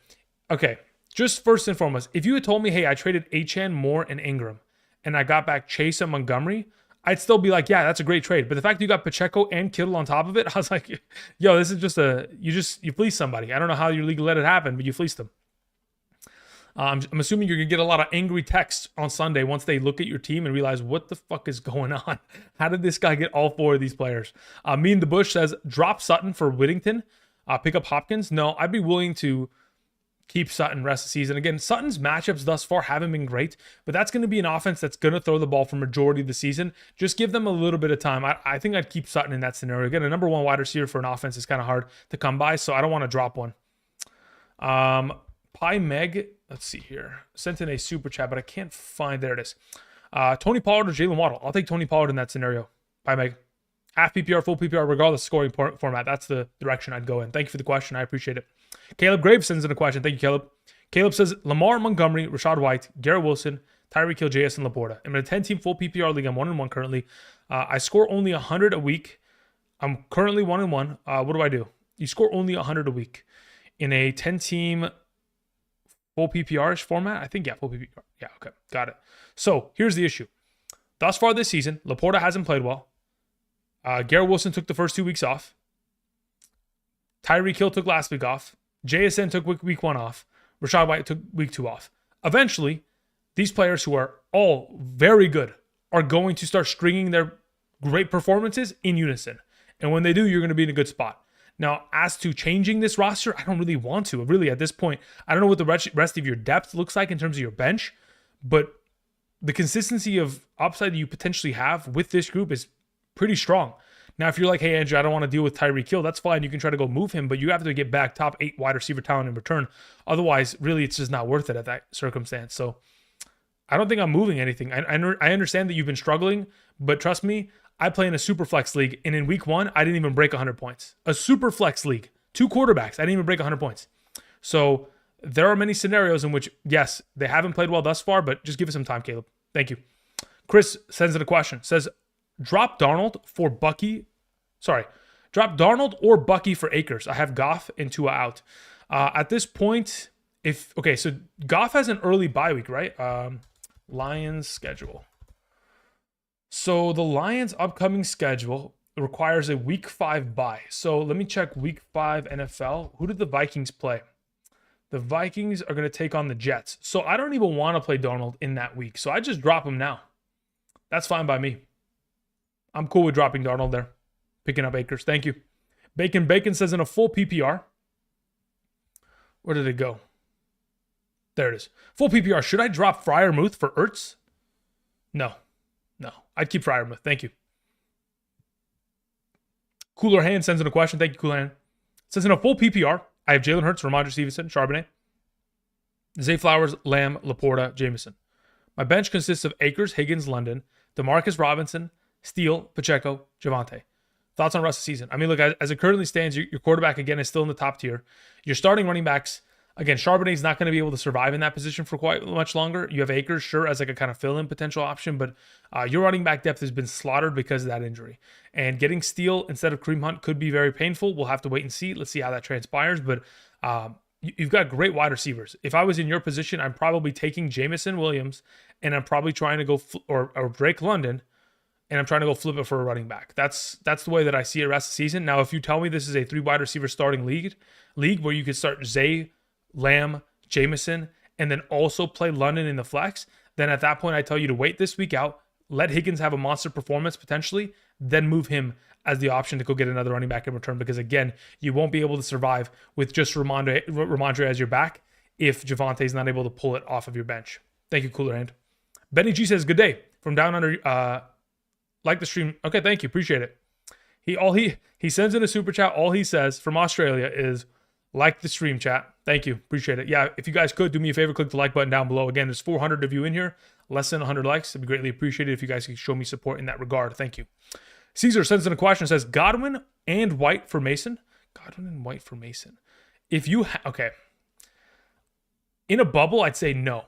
Speaker 1: Okay, just first and foremost, if you had told me, hey, I traded Achane, Moore, and Ingram, and I got back Chase and Montgomery, I'd still be like, yeah, that's a great trade. But the fact that you got Pacheco and Kittle on top of it, I was like, yo, this is just you fleeced somebody. I don't know how your league let it happen, but you fleeced them. I'm assuming you're going to get a lot of angry texts on Sunday once they look at your team and realize what the fuck is going on. How did this guy get all four of these players? Me and the Bush says, drop Sutton for Whittington. Pick up Hopkins. No, I'd be willing to keep Sutton rest of the season. Again, Sutton's matchups thus far haven't been great, but that's going to be an offense that's going to throw the ball for majority of the season. Just give them a little bit of time. I think I'd keep Sutton in that scenario. Again, a number one wide receiver for an offense is kind of hard to come by, so I don't want to drop one. Pi Meg, let's see here. Sent in a super chat, but I can't find. There it is. Tony Pollard or Jalen Waddle? I'll take Tony Pollard in that scenario. Pi Meg. Half PPR, full PPR, regardless of scoring format. That's the direction I'd go in. Thank you for the question. I appreciate it. Caleb Graves sends in a question. Thank you, Caleb. Caleb says, Lamar, Montgomery, Rashad White, Garrett Wilson, Tyreek Hill, JS, and Laporta. I'm in a 10-team full PPR league. I'm 1-1 currently. I score only 100 a week. I'm currently 1-1. What do? You score only 100 a week in a 10-team full PPR-ish format? I think, yeah, full PPR. Yeah, okay. Got it. So here's the issue. Thus far this season, Laporta hasn't played well. Garrett Wilson took the first 2 weeks off. Tyreek Hill took last week off. JSN took week 1 off. Rashad White took week 2 off. Eventually, these players who are all very good are going to start stringing their great performances in unison. And when they do, you're going to be in a good spot. Now, as to changing this roster, I don't really want to. Really, at this point, I don't know what the rest of your depth looks like in terms of your bench, but the consistency of upside that you potentially have with this group is pretty strong. Now, if you're like, hey, Andrew, I don't want to deal with Tyreek Hill, that's fine. You can try to go move him, but you have to get back top 8 wide receiver talent in return. Otherwise, really, it's just not worth it at that circumstance. So I don't think I'm moving anything. I understand that you've been struggling, but trust me, I play in a super flex league, and in week 1, I didn't even break 100 points. A super flex league, 2 quarterbacks, I didn't even break 100 points. So there are many scenarios in which, yes, they haven't played well thus far, but just give it some time, Caleb. Thank you. Chris sends in a question. Says, drop Darnold or Bucky for Akers. I have Goff and Tua out. At this point, so Goff has an early bye week, right? Lions schedule. So the Lions' upcoming schedule requires a week 5 bye. So let me check week 5 NFL. Who did the Vikings play? The Vikings are going to take on the Jets. So I don't even want to play Darnold in that week. So I just drop him now. That's fine by me. I'm cool with dropping Darnold there. Picking up Akers. Thank you. Bacon says in a full PPR. Where did it go? There it is. Full PPR. Should I drop Freiermuth for Ertz? No. I'd keep Freiermuth. Thank you. Cooler Hand sends in a question. Thank you, Cooler Hand. Says in a full PPR, I have Jalen Hurts, Ramondre Stevenson, Charbonnet, Zay Flowers, Lamb, Laporta, Jameson. My bench consists of Akers, Higgins, London, Demarcus Robinson, Steele, Pacheco, Javonte. Thoughts on rest of the season? I mean, look, as it currently stands, your quarterback, again, is still in the top tier. Your starting running backs, again, Charbonnet is not going to be able to survive in that position for quite much longer. You have Akers, sure, as like a kind of fill-in potential option, but your running back depth has been slaughtered because of that injury. And getting Steele instead of Kareem Hunt could be very painful. We'll have to wait and see. Let's see how that transpires, but you've got great wide receivers. If I was in your position, I'm probably taking Jameson Williams, and I'm probably trying to go, or Drake London, and I'm trying to go flip it for a running back. That's the way that I see it rest of the season. Now, if you tell me this is a 3 wide receiver starting league where you could start Zay, Lamb, Jameson, and then also play London in the flex, then at that point I tell you to wait this week out, let Higgins have a monster performance potentially, then move him as the option to go get another running back in return, because again, you won't be able to survive with just Ramondre as your back if Javonte is not able to pull it off of your bench. Thank you, Cooler Hand. Benny G says, good day from down under. Like the stream. Okay, thank you. Appreciate it. He sends in a super chat. All he says from Australia is like the stream, chat. Thank you. Appreciate it. Yeah, if you guys could do me a favor, click the like button down below. Again, there's 400 of you in here. Less than 100 likes. It'd be greatly appreciated if you guys could show me support in that regard. Thank you. Caesar sends in a question. Says Godwin and White for Mason. Godwin and White for Mason. If you okay, in a bubble, I'd say no.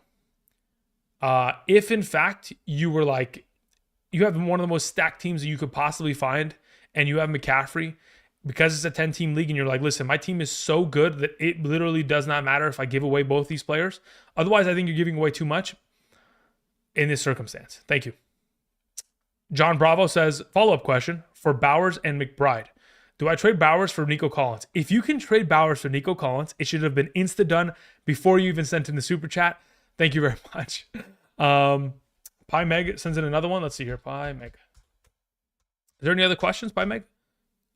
Speaker 1: If in fact you were like, you have one of the most stacked teams that you could possibly find, and you have McCaffrey, because it's a 10-team league, and you're like, listen, my team is so good that it literally does not matter if I give away both these players. Otherwise, I think you're giving away too much in this circumstance. Thank you. John Bravo says, follow-up question for Bowers and McBride. Do I trade Bowers for Nico Collins? If you can trade Bowers for Nico Collins, it should have been insta-done before you even sent in the super chat. Thank you very much. Pi Meg sends in another one. Let's see here. Pi Meg. Is there any other questions, Pi Meg?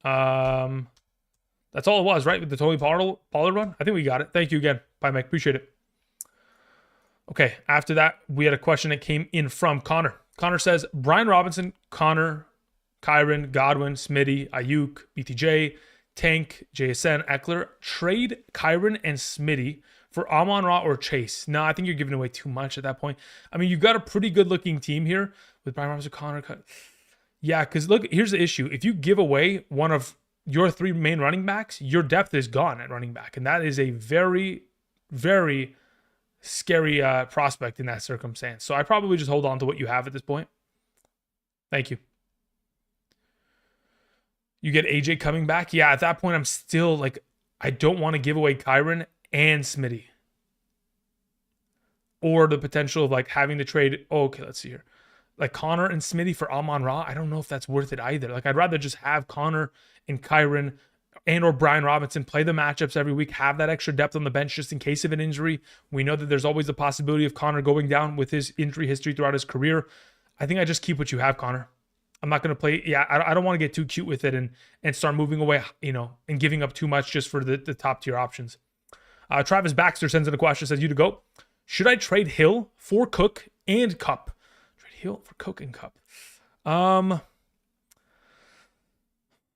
Speaker 1: That's all it was, right? With the Tony Pollard one? I think we got it. Thank you again, Pi Meg. Appreciate it. Okay, after that, we had a question that came in from Connor. Connor says, Brian Robinson, Connor, Kyron, Godwin, Smitty, Ayuk, BTJ, Tank, JSN, Eckler. Trade Kyron and Smitty for Amon-Ra or Chase. No, I think you're giving away too much at that point. I mean, you've got a pretty good-looking team here with Brian Robinson, Connor. Yeah, because look, here's the issue. If you give away one of your 3 main running backs, your depth is gone at running back. And that is a very, very scary prospect in that circumstance. So I probably just hold on to what you have at this point. Thank you. You get AJ coming back. Yeah, at that point, I'm still like, I don't want to give away Kyron and Smitty, or the potential of like having to trade. Oh, okay, let's see here. Like Connor and Smitty for Amon-Ra. I don't know if that's worth it either. Like I'd rather just have Connor and Kyron and or Brian Robinson play the matchups every week, have that extra depth on the bench just in case of an injury. We know that there's always the possibility of Connor going down with his injury history throughout his career. I think I just keep what you have, Connor. I'm not going to play. Yeah, I don't want to get too cute with it and start moving away, and giving up too much just for the top tier options. Travis Baxter sends in a question, says, you to go. Should I trade Hill for Cook and Cup? Trade Hill for Cook and Cup. My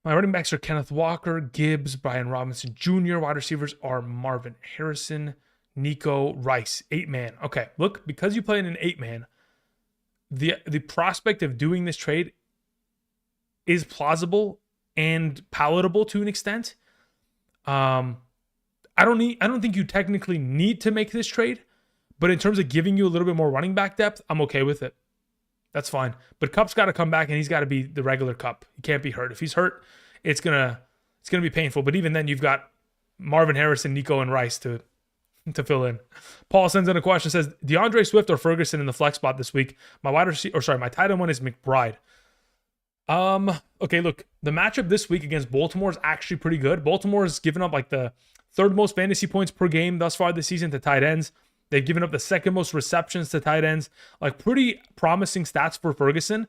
Speaker 1: running backs are Kenneth Walker, Gibbs, Brian Robinson Jr. Wide receivers are Marvin Harrison, Nico, Rice. 8-man. Okay, look, because you play in an 8-man, the prospect of doing this trade is plausible and palatable to an extent. I don't think you technically need to make this trade, but in terms of giving you a little bit more running back depth, I'm okay with it. That's fine. But Cup's got to come back, and he's got to be the regular Cup. He can't be hurt. If he's hurt, it's gonna be painful. But even then, you've got Marvin Harrison, Nico, and Rice to fill in. Paul sends in a question, says DeAndre Swift or Ferguson in the flex spot this week. My tight end one is McBride. Okay, look, the matchup this week against Baltimore is actually pretty good. Baltimore has given up like the third most fantasy points per game thus far this season to tight ends. They've given up the second most receptions to tight ends. Like, pretty promising stats for Ferguson.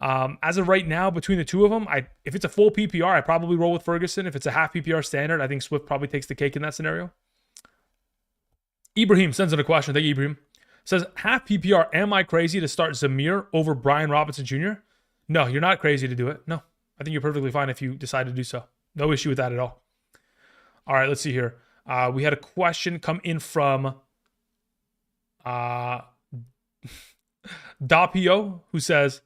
Speaker 1: As of right now, between the two of them, if it's a full PPR, I probably roll with Ferguson. If it's a half PPR standard, I think Swift probably takes the cake in that scenario. Ibrahim sends in a question. Thank you, Ibrahim. Says, half PPR, am I crazy to start Zamir over Brian Robinson Jr.? No, you're not crazy to do it. No, I think you're perfectly fine if you decide to do so. No issue with that at all. All right, let's see here. We had a question come in from Dapio, who says,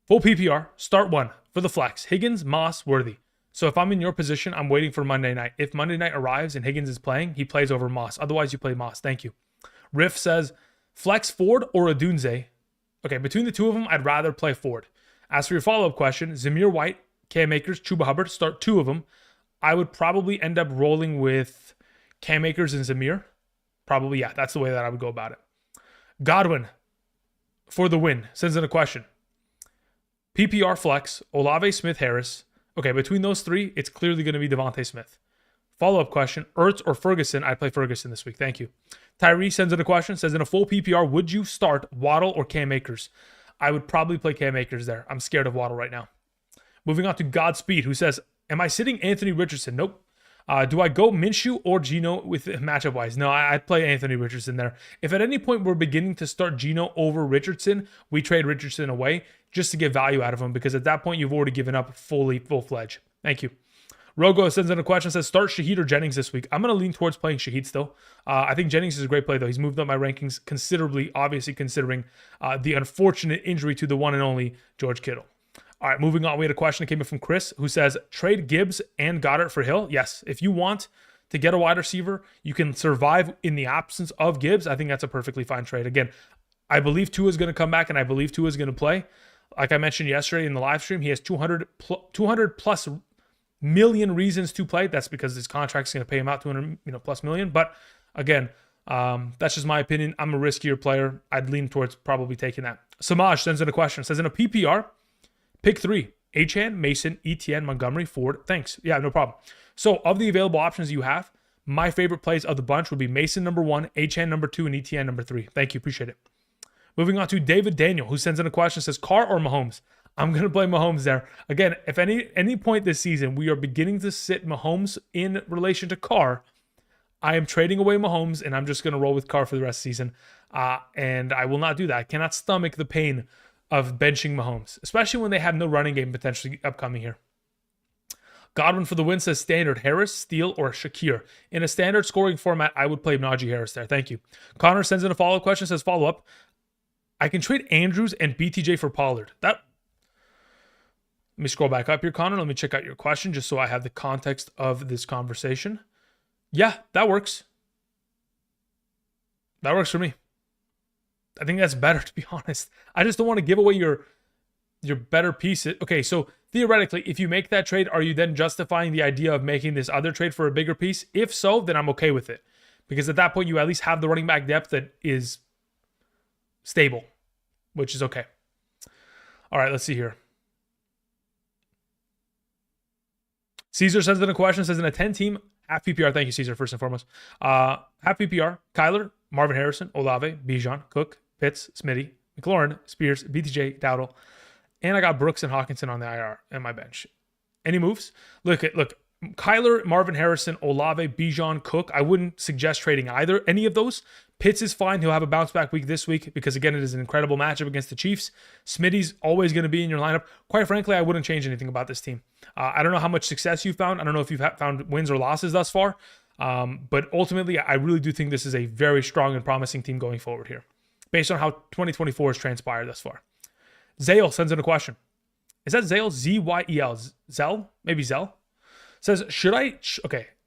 Speaker 1: full PPR, start one for the flex. Higgins, Moss, Worthy. So if I'm in your position, I'm waiting for Monday night. If Monday night arrives and Higgins is playing, he plays over Moss. Otherwise, you play Moss. Thank you. Riff says, flex Ford or Odunze? Okay, between the two of them, I'd rather play Ford. As for your follow-up question, Zamir White, Cam Akers, Chuba Hubbard, start two of them. I would probably end up rolling with Cam Akers and Zamir. Probably, yeah, that's the way that I would go about it. Godwin, for the win, sends in a question. PPR flex, Olave, Smith, Harris. Okay, between those three, it's clearly going to be Devontae Smith. Follow-up question, Ertz or Ferguson? I'd play Ferguson this week. Thank you. Tyree sends in a question, says, in a full PPR, would you start Waddle or Cam Akers? I would probably play Cam Akers there. I'm scared of Waddle right now. Moving on to Godspeed, who says, am I sitting Anthony Richardson? Nope. Do I go Minshew or Geno with matchup-wise? No, I'd play Anthony Richardson there. If at any point we're beginning to start Geno over Richardson, we trade Richardson away just to get value out of him, because at that point you've already given up full-fledged. Thank you. Rogo sends in a question, says, start Shaheed or Jennings this week? I'm going to lean towards playing Shaheed still. I think Jennings is a great play, though. He's moved up my rankings considerably, obviously considering the unfortunate injury to the one and only George Kittle. All right, moving on. We had a question that came in from Chris, who says, trade Gibbs and Goddard for Hill? Yes. If you want to get a wide receiver, you can survive in the absence of Gibbs. I think that's a perfectly fine trade. Again, I believe Tua is going to come back, and I believe Tua is going to play. Like I mentioned yesterday in the live stream, he has 200 plus million reasons to play. That's because his contract is going to pay him out 200 plus million. But again, that's just my opinion. I'm a riskier player. I'd lean towards probably taking that. Samaj sends in a question. Says, in a PPR, pick three: Achane, Mason, Etienne, Montgomery, Ford. Thanks. Yeah, no problem. So of the available options you have, my favorite plays of the bunch would be Mason number 1, Achane number 2, and Etienne number 3. Thank you. Appreciate it. Moving on to David Daniel, who sends in a question, says, Carr or Mahomes? I'm going to play Mahomes there. Again, if any point this season we are beginning to sit Mahomes in relation to Carr, I am trading away Mahomes, and I'm just going to roll with Carr for the rest of the season. And I will not do that. I cannot stomach the pain of benching Mahomes, especially when they have no running game potentially upcoming here. Godwin for the win says, standard Harris, Steele, or Shakir. In a standard scoring format, I would play Najee Harris there. Thank you. Connor sends in a follow-up question, says, follow-up. I can trade Andrews and BTJ for Pollard. Let me scroll back up here, Connor. Let me check out your question just so I have the context of this conversation. Yeah, that works. That works for me. I think that's better, to be honest. I just don't want to give away your better piece. Okay, so theoretically, if you make that trade, are you then justifying the idea of making this other trade for a bigger piece? If so, then I'm okay with it. Because at that point, you at least have the running back depth that is stable, which is okay. All right, let's see here. Caesar sends in a question, says, in a 10-team, half PPR, thank you, Caesar, first and foremost. Half PPR, Kyler, Marvin Harrison, Olave, Bijan, Cook, Pitts, Smitty, McLaurin, Spears, BTJ, Dowdle, and I got Brooks and Hawkinson on the IR and my bench. Any moves? Look, Kyler, Marvin Harrison, Olave, Bijan, Cook. I wouldn't suggest trading either. Any of those. Pitts is fine. He'll have a bounce back week this week because, again, it is an incredible matchup against the Chiefs. Smitty's always going to be in your lineup. Quite frankly, I wouldn't change anything about this team. I don't know how much success you've found. I don't know if you've found wins or losses thus far. But ultimately, I really do think this is a very strong and promising team going forward here, based on how 2024 has transpired thus far. Zale sends in a question. Is that Zale? Z-Y-E-L. Zell? Maybe Zell? Says, should I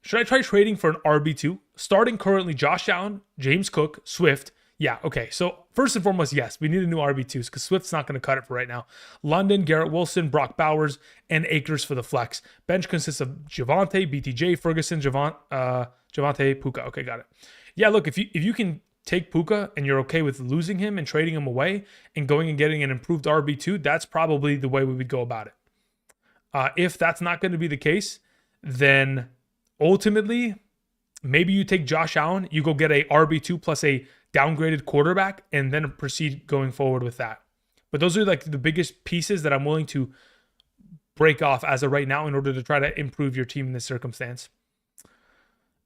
Speaker 1: try trading for an RB2? Starting currently Josh Allen, James Cook, Swift. Yeah, okay. So first and foremost, yes, we need a new RB2s because Swift's not going to cut it for right now. London, Garrett Wilson, Brock Bowers, and Akers for the flex. Bench consists of Javonte, BTJ, Ferguson, Javonte, Puka. Okay, got it. Yeah, look, if you can take Puka and you're okay with losing him and trading him away and going and getting an improved RB2, that's probably the way we would go about it. If that's not going to be the case, then ultimately, maybe you take Josh Allen, you go get a RB2 plus a downgraded quarterback, and then proceed going forward with that. But those are like the biggest pieces that I'm willing to break off as of right now in order to try to improve your team in this circumstance.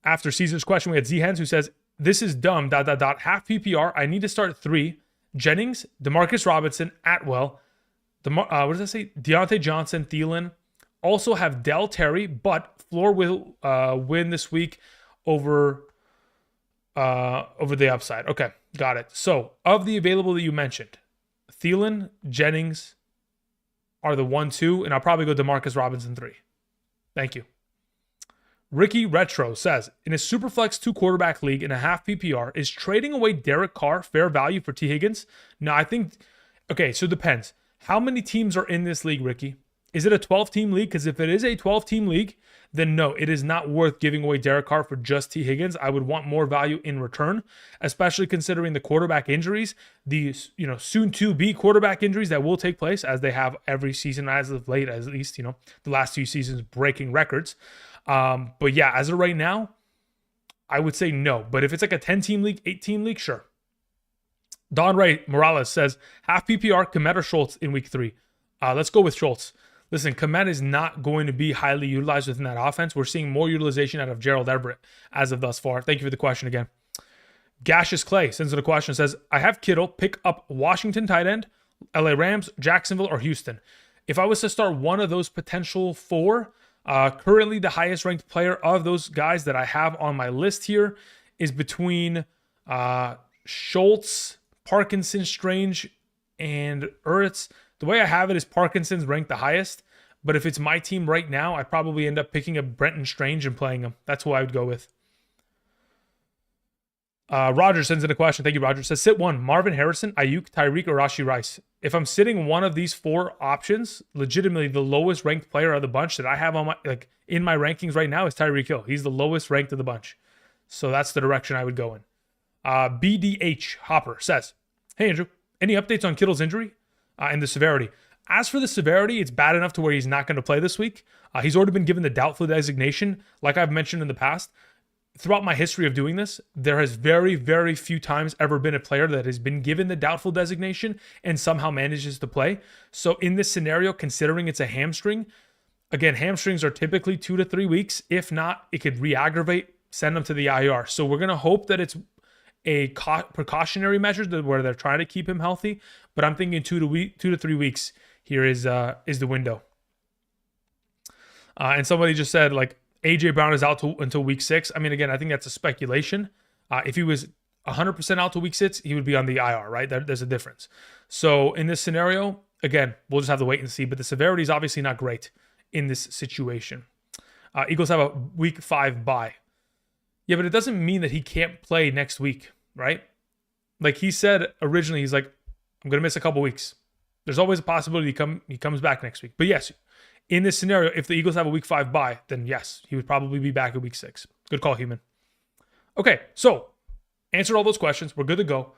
Speaker 1: After Caesar's question, we had Z-Hens who says, this is dumb, ... half PPR. I need to start 3. Jennings, Demarcus Robinson, Atwell, what does that say? Deontay Johnson, Thielen. Also have Dell Terry, but floor will win this week over the upside. Okay, got it. So of the available that you mentioned, Thielen, Jennings are the 1, 2, and I'll probably go Demarcus Robinson 3. Thank you. Ricky Retro says, in a Superflex 2 quarterback league in a half PPR, is trading away Derek Carr fair value for T. Higgins? No, I think, okay, so it depends. How many teams are in this league, Ricky? Is it a 12-team league? Because if it is a 12-team league, then no, it is not worth giving away Derek Carr for just T. Higgins. I would want more value in return, especially considering the quarterback injuries, the soon to be quarterback injuries that will take place as they have every season as of late, at least, the last 2 seasons breaking records. But yeah, as of right now, I would say no. But if it's like a 10-team league, 8-team league, sure. Don Ray Morales says, half PPR, Komet or Schultz in week 3. Let's go with Schultz. Listen, Komet is not going to be highly utilized within that offense. We're seeing more utilization out of Gerald Everett as of thus far. Thank you for the question again. Gaseous Clay sends in a question, says, I have Kittle, pick up Washington tight end, LA Rams, Jacksonville, or Houston. If I was to start one of those potential 4, currently the highest ranked player of those guys that I have on my list here is between Schultz, Parkinson, Strange, and Ertz. The way I have it is Parkinson's ranked the highest, but if it's my team right now, I'd probably end up picking up Brenton Strange and playing him. That's who I would go with. Roger sends in a question. Thank you, Roger. Says, sit 1, Marvin Harrison, Ayuk, Tyreek, or Rashee Rice. If I'm sitting one of these 4 options, legitimately the lowest ranked player of the bunch that I have on my in my rankings right now is Tyreek Hill. He's the lowest ranked of the bunch. So that's the direction I would go in. BDH Hopper says, hey, Andrew, any updates on Kittle's injury and the severity? As for the severity, it's bad enough to where he's not going to play this week. He's already been given the doubtful designation. Like I've mentioned in the past, throughout my history of doing this, there has very, very few times ever been a player that has been given the doubtful designation and somehow manages to play. So in this scenario, considering it's a hamstring, again, hamstrings are typically 2 to 3 weeks. If not, it could re-aggravate, send them to the IR. So we're going to hope that it's a precautionary measure where they're trying to keep him healthy. But I'm thinking 2 to 3 weeks here is the window. And somebody just said, like, AJ Brown is out until week 6. I mean, again, I think that's a speculation. If he was 100% out to week 6, he would be on the IR, right? There's a difference. So in this scenario, again, we'll just have to wait and see. But the severity is obviously not great in this situation. Eagles have a week 5 bye. Yeah, but it doesn't mean that he can't play next week, right? Like he said originally, he's like, I'm going to miss a couple weeks. There's always a possibility he comes back next week. But yes, in this scenario, if the Eagles have a week 5 bye, then yes, he would probably be back at week 6. Good call, human. Okay, so answered all those questions. We're good to go.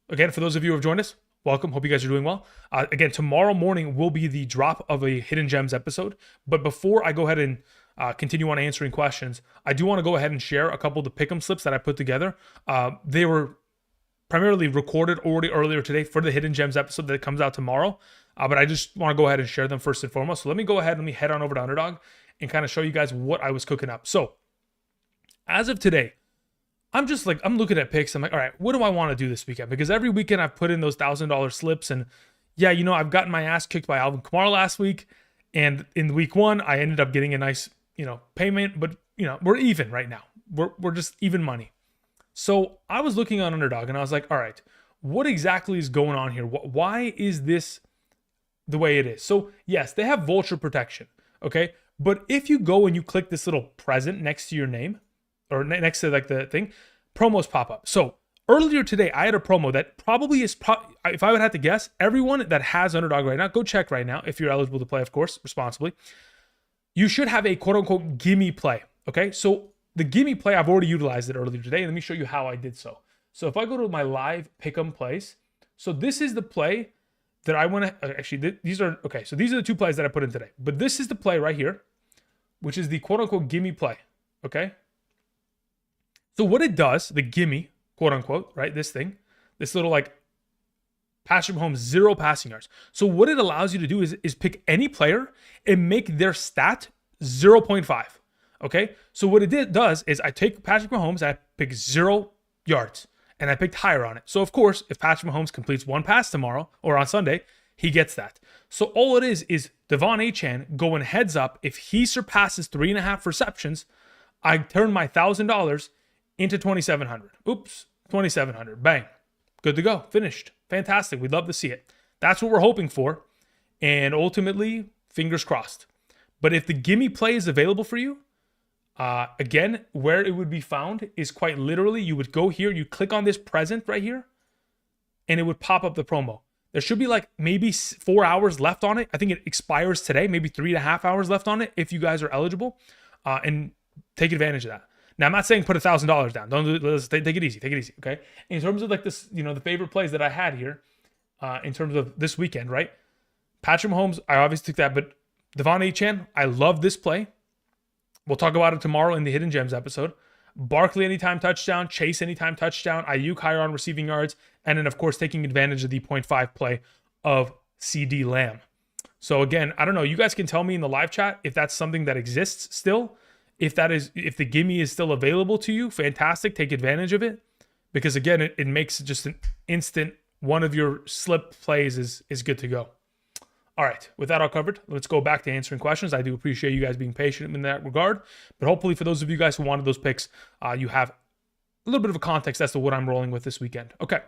Speaker 1: Again, for those of you who have joined us, welcome. Hope you guys are doing well. Again, tomorrow morning will be the drop of a Hidden Gems episode. But before I go ahead and continue on answering questions, I do want to go ahead and share a couple of the pick'em slips that I put together. They were primarily recorded already earlier today for the Hidden Gems episode that comes out tomorrow. But I just want to go ahead and share them first and foremost. So let me go ahead and head on over to Underdog and kind of show you guys what I was cooking up. So as of today, I'm looking at picks. I'm like, all right, what do I want to do this weekend? Because every weekend I've put in those $1,000 slips. And yeah, I've gotten my ass kicked by Alvin Kamara last week. And in week 1, I ended up getting a nice, payment. But, we're even right now. We're just even money. So I was looking on Underdog and I was like, all right, what exactly is going on here? Why is this the way it is? So yes, they have vulture protection. Okay. But if you go and you click this little present next to your name or next to like the thing, promos pop up. So earlier today, I had a promo that probably is, if I would have to guess, everyone that has Underdog right now, go check right now. If you're eligible to play, of course, responsibly, you should have a quote unquote gimme play. Okay. So the gimme play, I've already utilized it earlier today. Let me show you how I did so. So if I go to my live pick'em plays, so this is the play that I want to, actually, these are, so these are the 2 plays that I put in today. But this is the play right here, which is the quote-unquote gimme play. Okay. So what it does, the gimme, quote unquote, right? This thing, this little like Patrick Mahomes, 0 passing yards. So what it allows you to do is pick any player and make their stat 0.5. Okay. So what it does is I take Patrick Mahomes, I pick 0 yards, and I picked higher on it. So of course, if Patrick Mahomes completes 1 pass tomorrow or on Sunday, he gets that. So all it is Devon Achane going heads up. If he surpasses 3.5 receptions, I turn my $1,000 into 2,700. Oops, 2,700. Bang. Good to go. Finished. Fantastic. We'd love to see it. That's what we're hoping for. And ultimately, fingers crossed. But if the gimme play is available for you, again, where it would be found is quite literally, you would go here, you click on this present right here, and it would pop up the promo. There should be like maybe 4 hours left on it. I think it expires today, maybe 3.5 hours left on it if you guys are eligible. And take advantage of that. Now, I'm not saying put $1,000 down. Don't do it. Let's take it easy. Take it easy, okay? In terms of like this, the favorite plays that I had here, in terms of this weekend, right? Patrick Mahomes, I obviously took that, but Devon Achane, I love this play. We'll talk about it tomorrow in the Hidden Gems episode. Barkley anytime touchdown, Chase anytime touchdown, Ayuk higher on receiving yards, and then of course taking advantage of the 0.5 play of CD Lamb. So again, I don't know. You guys can tell me in the live chat if that's something that exists still. If the gimme is still available to you, fantastic. Take advantage of it. Because again, it makes just an instant, one of your slip plays is good to go. All right, with that all covered, let's go back to answering questions. I do appreciate you guys being patient in that regard. But hopefully for those of you guys who wanted those picks, you have a little bit of a context as to what I'm rolling with this weekend. Okay,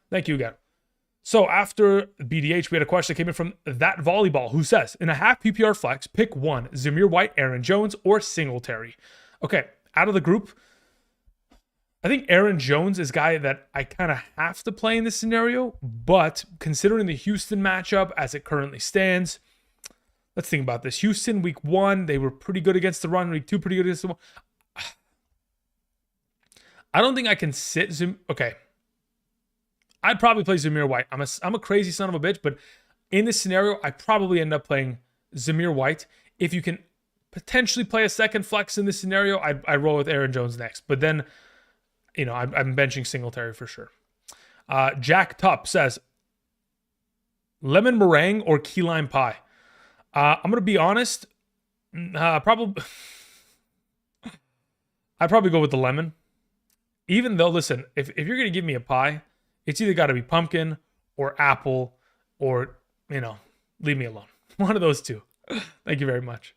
Speaker 1: thank you again. So after BDH, we had a question that came in from That Volleyball, who says, in a half PPR flex, pick one, Zamir White, Aaron Jones, or Singletary. Okay, out of the group, I think Aaron Jones is a guy that I kind of have to play in this scenario, but considering the Houston matchup as it currently stands, let's think about this. Houston, week 1, they were pretty good against the run. Week 2, pretty good against the run. I don't think I can sit Okay. I'd probably play Zamir White. I'm a crazy son of a bitch, but in this scenario, I probably end up playing Zamir White. If you can potentially play a second flex in this scenario, I roll with Aaron Jones next. But then, I'm benching Singletary for sure. Jack Tupp says, lemon meringue or key lime pie? I'm going to be honest. Probably, I'd probably go with the lemon. Even though, listen, if you're going to give me a pie, it's either got to be pumpkin or apple or, leave me alone. One of those two. Thank you very much.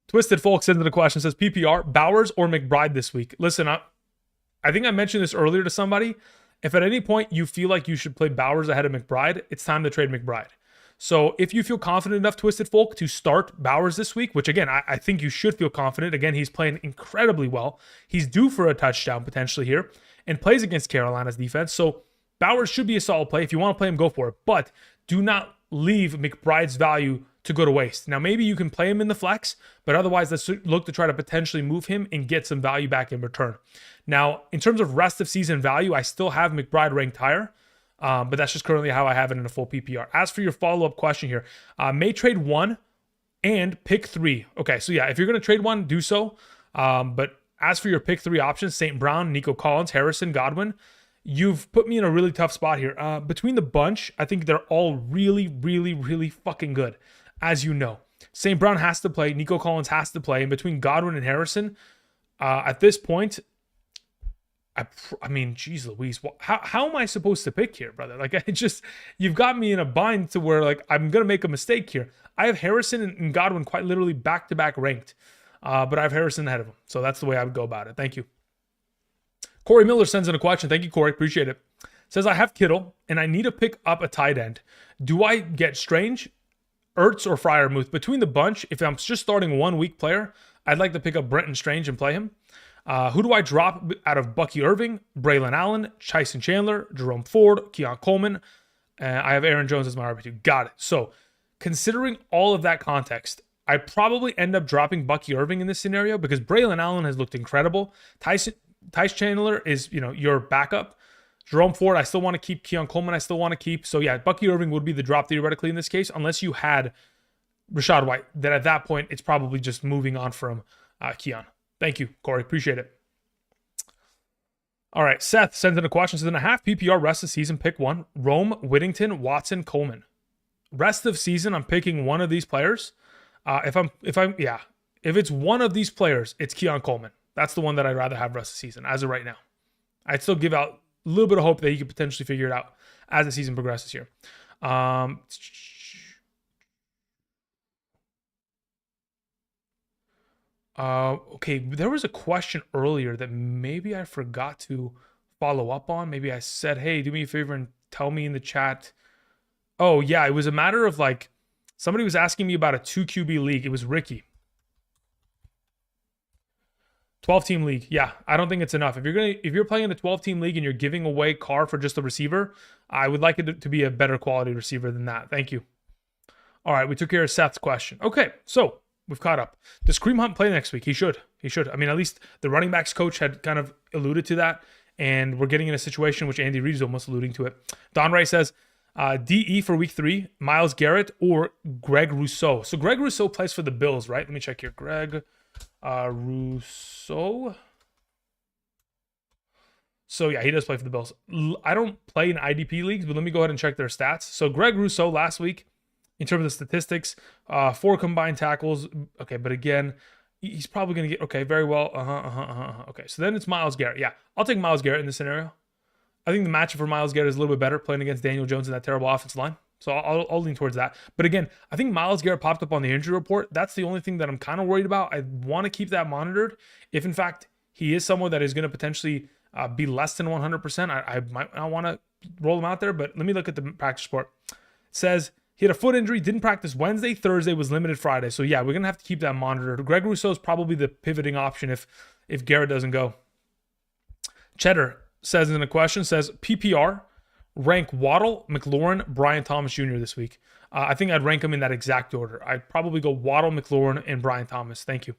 Speaker 1: Twisted Folk sends in a question, says PPR, Bowers or McBride this week? Listen, I think I mentioned this earlier to somebody. If at any point you feel like you should play Bowers ahead of McBride, it's time to trade McBride. So if you feel confident enough, Twisted Folk, to start Bowers this week, which again, I think you should feel confident. Again, he's playing incredibly well. He's due for a touchdown potentially here and plays against Carolina's defense. So Bowers should be a solid play. If you want to play him, go for it. But do not leave McBride's value to go to waste. Now, maybe you can play him in the flex, but otherwise, let's look to try to potentially move him and get some value back in return. Now, in terms of rest of season value, I still have McBride ranked higher, but that's just currently how I have it in a full PPR. As for your follow-up question here, may trade one and pick 3. Okay, so yeah, if you're going to trade one, do so. But as for your pick 3 options, St. Brown, Nico Collins, Harrison, Godwin, you've put me in a really tough spot here. Between the bunch, I think they're all really, really, really fucking good, as you know. St. Brown has to play. Nico Collins has to play. And between Godwin and Harrison, at this point, I mean, geez Louise, how am I supposed to pick here, brother? Like, you've got me in a bind to where, like, I'm going to make a mistake here. I have Harrison and Godwin quite literally back-to-back ranked, but I have Harrison ahead of him. So that's the way I would go about it. Thank you. Corey Miller sends in a question. Thank you, Corey. Appreciate it. Says, I have Kittle, and I need to pick up a tight end. Do I get Strange, Ertz, or Freiermuth? Between the bunch, if I'm just starting one weak player, I'd like to pick up Brenton Strange and play him. Who do I drop out of Bucky Irving, Braylon Allen, Tyson Chandler, Jerome Ford, Keon Coleman? I have Aaron Jones as my RB2. Got it. So considering all of that context, I probably end up dropping Bucky Irving in this scenario because Braylon Allen has looked incredible. Tyson Chandler is, your backup. Jerome Ford, I still want to keep. Keon Coleman, I still want to keep. So yeah, Bucky Irving would be the drop theoretically in this case, unless you had Rachaad White. Then at that point, it's probably just moving on from Keon. Thank you, Corey. Appreciate it. All right, Seth sends in a question. Says in a half PPR rest of season, pick one: Rome, Whittington, Watson, Coleman. Rest of season, I'm picking one of these players. If it's one of these players, it's Keon Coleman. That's the one that I'd rather have rest of season as of right now. I'd still give out a little bit of hope that he could potentially figure it out as the season progresses here. Okay, there was a question earlier that maybe I forgot to follow up on. Maybe I said, hey, do me a favor and tell me in the chat. Oh, yeah, it was a matter of like somebody was asking me about a 2 QB league. It was Ricky. 12-team league. Yeah, I don't think it's enough. If you're playing in a 12-team league and you're giving away Carr for just a receiver, I would like it to be a better quality receiver than that. Thank you. All right, we took care of Seth's question. Okay, so we've caught up. Does Kareem Hunt play next week? He should. He should. I mean, at least the running backs coach had kind of alluded to that, and we're getting in a situation which Andy Reid is almost alluding to it. Don Ray says, DE for week 3, Myles Garrett or Greg Rousseau. So Greg Rousseau plays for the Bills, right? Let me check here. Greg Rousseau. So yeah, he does play for the Bills. I don't play in IDP leagues, but let me go ahead and check their stats. So Greg Rousseau last week, in terms of statistics, 4 combined tackles. Okay, but again, he's probably going to get, okay, very well. Okay, so then it's Myles Garrett. Yeah, I'll take Myles Garrett in this scenario. I think the matchup for Myles Garrett is a little bit better playing against Daniel Jones in that terrible offensive line. So I'll lean towards that. But again, I think Myles Garrett popped up on the injury report. That's the only thing that I'm kind of worried about. I want to keep that monitored. If in fact he is someone that is going to potentially be less than 100%, I might not want to roll him out there. But let me look at the practice report. It says he had a foot injury, didn't practice Wednesday, Thursday, was limited Friday. So yeah, we're going to have to keep that monitored. Greg Rousseau is probably the pivoting option if Garrett doesn't go. Cheddar says in a question, says PPR, rank Waddle, McLaurin, Brian Thomas Jr. this week. I think I'd rank them in that exact order. I'd probably go Waddle, McLaurin, and Brian Thomas. Thank you.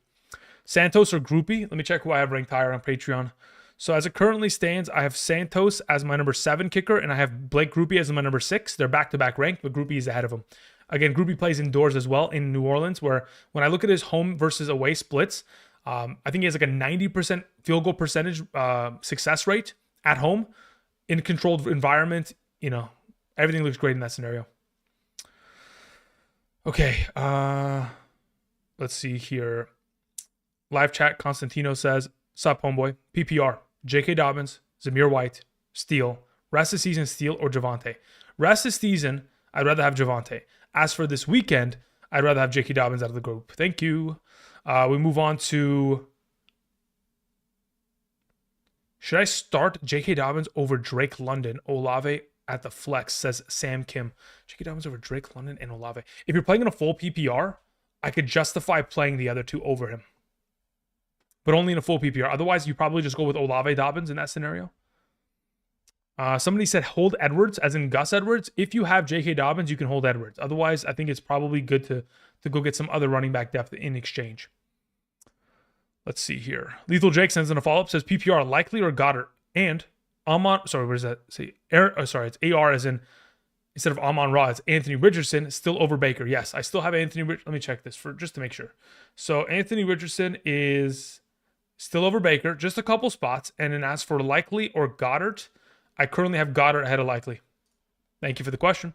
Speaker 1: Santos or Groupie? Let me check who I have ranked higher on Patreon. So as it currently stands, I have Santos as my number 7 kicker, and I have Blake Groupie as my number 6. They're back-to-back ranked, but Groupie is ahead of him. Again, Groupie plays indoors as well in New Orleans, where when I look at his home versus away splits, I think he has like a 90% field goal percentage success rate at home in a controlled environment. You know, everything looks great in that scenario. Okay, let's see here. Live chat, Constantino says, sup, homeboy, PPR, J.K. Dobbins, Zamir White, Steele, rest of season Steele or Javonte. Rest of season, I'd rather have Javonte. As for this weekend, I'd rather have J.K. Dobbins out of the group. Thank you. We move on to, should I start J.K. Dobbins over Drake London, Olave at the flex, says Sam Kim. J.K. Dobbins over Drake London and Olave. If you're playing in a full PPR, I could justify playing the other two over him, but only in a full PPR. Otherwise, you probably just go with Olave Dobbins in that scenario. Somebody said hold Edwards, as in Gus Edwards. If you have J.K. Dobbins, you can hold Edwards. Otherwise, I think it's probably good to go get some other running back depth in exchange. Let's see here. Lethal Jake sends in a follow-up, says PPR likely or Goddard and Amon. Sorry, what does that say? It's AR as in, instead of Amon Ra, it's Anthony Richardson still over Baker. Yes, I still have Anthony. Let me check this for just to make sure. So Anthony Richardson is still over Baker, just a couple spots. And then as for likely or Goddard, I currently have Goddard ahead of likely. Thank you for the question.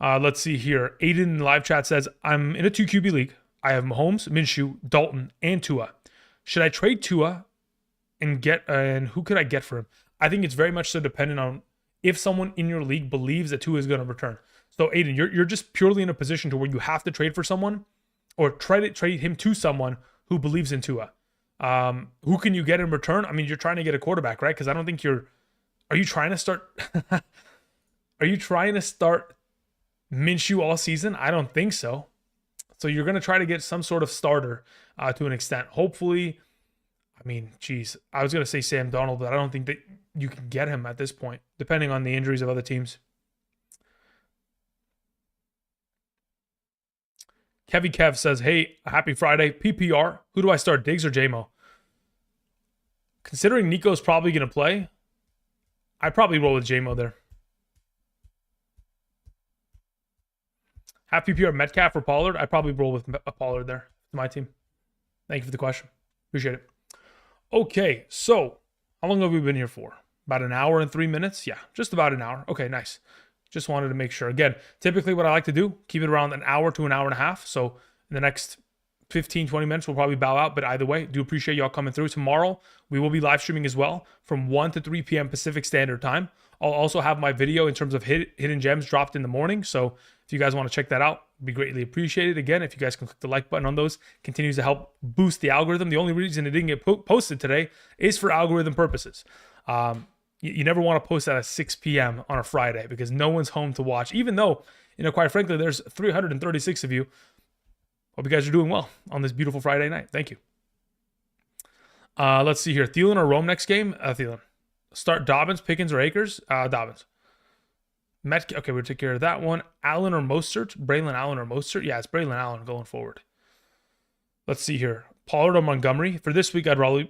Speaker 1: Let's see here. Aiden in the live chat says, I'm in a 2 QB league. I have Mahomes, Minshew, Dalton, and Tua. Should I trade Tua and who could I get for him? I think it's very much so dependent on if someone in your league believes that Tua is going to return. So Aiden, you're just purely in a position to where you have to trade for someone or try to trade him to someone who believes in Tua. Who can you get in return? I mean, you're trying to get a quarterback, right? Because I don't think are you trying to start Minshew all season? I don't think so. So you're going to try to get some sort of starter to an extent. Hopefully, I mean, geez, I was going to say Sam Darnold, but I don't think that you can get him at this point, depending on the injuries of other teams. Kevy Kev says, hey, happy Friday. PPR, who do I start, Diggs or JMO? Considering Nico's probably going to play, I'd probably roll with JMO there. Half PPR Metcalf or Pollard? I'd probably roll with Pollard there. My team. Thank you for the question. Appreciate it. Okay, so how long have we been here for? About an hour and 3 minutes? Yeah, just about an hour. Okay, nice. Just wanted to make sure. Again, typically what I like to do, keep it around an hour to an hour and a half. So in the next 15, 20 minutes, we'll probably bow out. But either way, do appreciate y'all coming through. Tomorrow, we will be live streaming as well from 1 to 3 p.m. Pacific Standard Time. I'll also have my video in terms of hidden gems dropped in the morning. So if you guys want to check that out, it'd be greatly appreciated. Again, if you guys can click the like button on those, continues to help boost the algorithm. The only reason it didn't get posted today is for algorithm purposes. You never want to post at 6 p.m. on a Friday because no one's home to watch, even though, quite frankly, there's 336 of you. Hope you guys are doing well on this beautiful Friday night. Thank you. Let's see here. Thielen or Rome next game? Thielen. Start Dobbins, Pickens, or Akers? Dobbins. Okay, we'll take care of that one. Allen or Mostert? Braylon Allen or Mostert? Yeah, it's Braylon Allen going forward. Let's see here. Pollard or Montgomery? For this week, I'd roll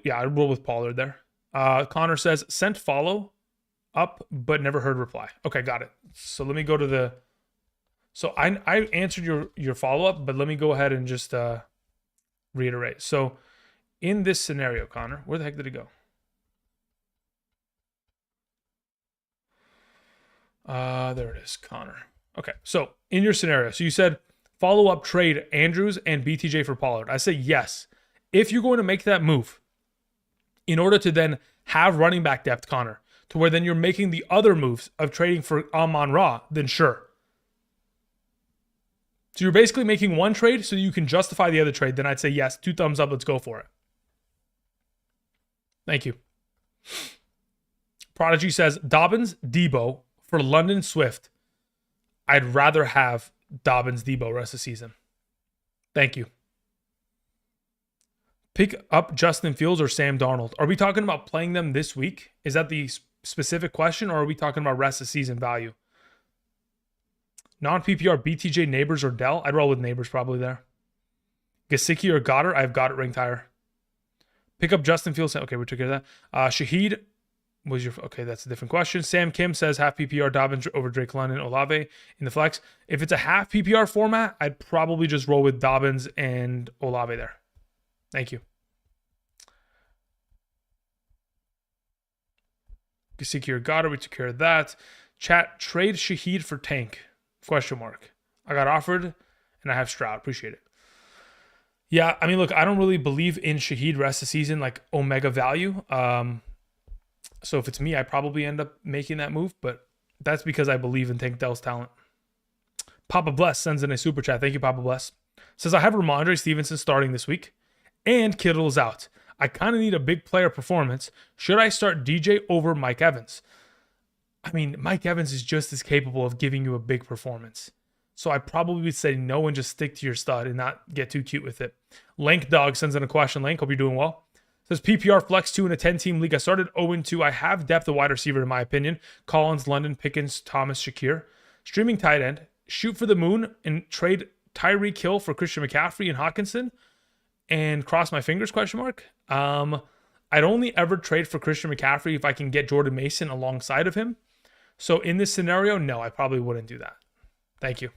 Speaker 1: with Pollard there. Connor says, sent follow up, but never heard reply. Okay, got it. So let me go to the... So I answered your follow-up, but let me go ahead and just reiterate. So in this scenario, Connor, where the heck did it go? There it is, Connor. Okay, so in your scenario, so you said follow-up trade Andrews and BTJ for Pollard. I say yes. If you're going to make that move in order to then have running back depth, Connor, to where then you're making the other moves of trading for Amon-Ra, then sure. So you're basically making one trade so you can justify the other trade, then I'd say yes, 2 thumbs up, let's go for it. Thank you. Prodigy says, Dobbins, Debo for London Swift. I'd rather have Dobbins, Debo rest of the season. Thank you. Pick up Justin Fields or Sam Darnold. Are we talking about playing them this week? Is that the specific question, or are we talking about rest of season value? Non-PPR, BTJ, Neighbors, or Dell? I'd roll with Neighbors probably there. Gesicki or Goddard? I've got it ranked higher. Pick up Justin Fields. Okay, we took care of that. Shaheed was your... Okay, that's a different question. Sam Kim says half PPR Dobbins over Drake London, Olave in the flex. If it's a half PPR format, I'd probably just roll with Dobbins and Olave there. Thank you. Gesicki or Goddard, we took care of that. Chat, trade Shaheed for Tank? Question mark. I got offered and I have Stroud. Appreciate it. Yeah, I mean, look, I don't really believe in Shaheed rest of season like omega value. So if it's me, I probably end up making that move, but that's because I believe in Tank Dell's talent. Papa Bless sends in a super chat. Thank you, Papa Bless. Says, I have Ramondre Stevenson starting this week and Kittle's out. I kind of need a big player performance. Should I start DJ over Mike Evans? I mean, Mike Evans is just as capable of giving you a big performance. So I probably would say no and just stick to your stud and not get too cute with it. Lank Dog sends in a question. Lank, hope you're doing well. Says PPR flex 2 in a 10-team league. I started 0-2. I have depth of wide receiver in my opinion. Collins, London, Pickens, Thomas, Shakir. Streaming tight end. Shoot for the moon and trade Tyreek Hill for Christian McCaffrey and Hawkinson. And cross my fingers, question mark. I'd only ever trade for Christian McCaffrey if I can get Jordan Mason alongside of him. So in this scenario, no, I probably wouldn't do that. Thank you.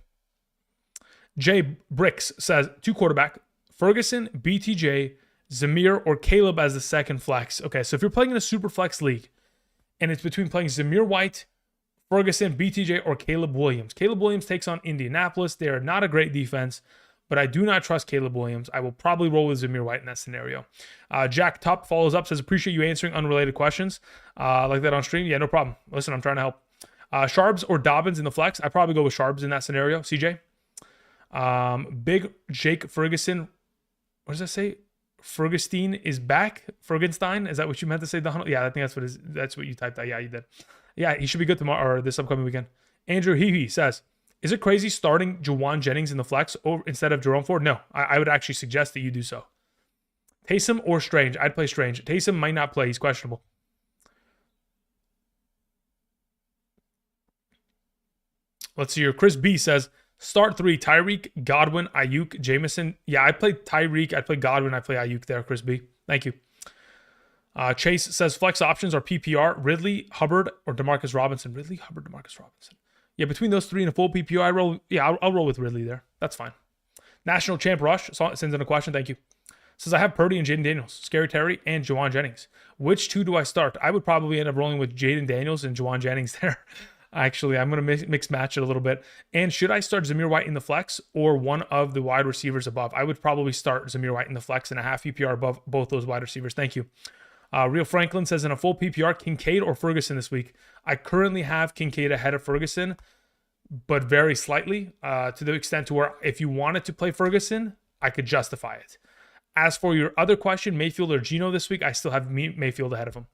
Speaker 1: Jay Bricks says, 2 quarterback, Ferguson, BTJ, Zamir, or Caleb as the second flex. Okay, so if you're playing in a super flex league and it's between playing Zamir White, Ferguson, BTJ, or Caleb Williams. Caleb Williams takes on Indianapolis. They are not a great defense, but I do not trust Caleb Williams. I will probably roll with Zamir White in that scenario. Jack Tupp follows up, says, appreciate you answering unrelated questions like that on stream. Yeah, no problem. Listen, I'm trying to help. Sharbs or Dobbins in the flex? I'd probably go with Sharbs in that scenario. CJ? Big Jake Ferguson. What does that say? Fergustein is back? Fergenstein? Is that what you meant to say, Donald? Yeah, I think that's what you typed out. Yeah, you did. Yeah, he should be good tomorrow or this upcoming weekend. Andrew Hehe says, is it crazy starting Jawan Jennings in the flex instead of Jerome Ford? No, I would actually suggest that you do so. Taysom or Strange? I'd play Strange. Taysom might not play. He's questionable. Let's see here. Chris B says, start 3, Tyreek, Godwin, Ayuk, Jameson. Yeah, I played Tyreek. I played Godwin. I play Ayuk there, Chris B. Thank you. Chase says, flex options are PPR, Ridley, Hubbard, or Demarcus Robinson. Ridley, Hubbard, Demarcus Robinson. Yeah, between those 3 and a full PPR, I'll roll with Ridley there. That's fine. National Champ Rush sends in a question. Thank you. says I have Purdy and Jaden Daniels, Scary Terry, and Juwan Jennings. Which two do I start? I would probably end up rolling with Jaden Daniels and Juwan Jennings there. Actually, I'm going to mix match it a little bit. And should I start Zamir White in the flex or one of the wide receivers above? I would probably start Zamir White in the flex and a half PPR above both those wide receivers. Thank you. Real Franklin says in a full PPR, Kincaid or Ferguson this week. I currently have Kincaid ahead of Ferguson, but very slightly, to the extent to where if you wanted to play Ferguson, I could justify it. As for your other question, Mayfield or Geno this week, I still have Mayfield ahead of him.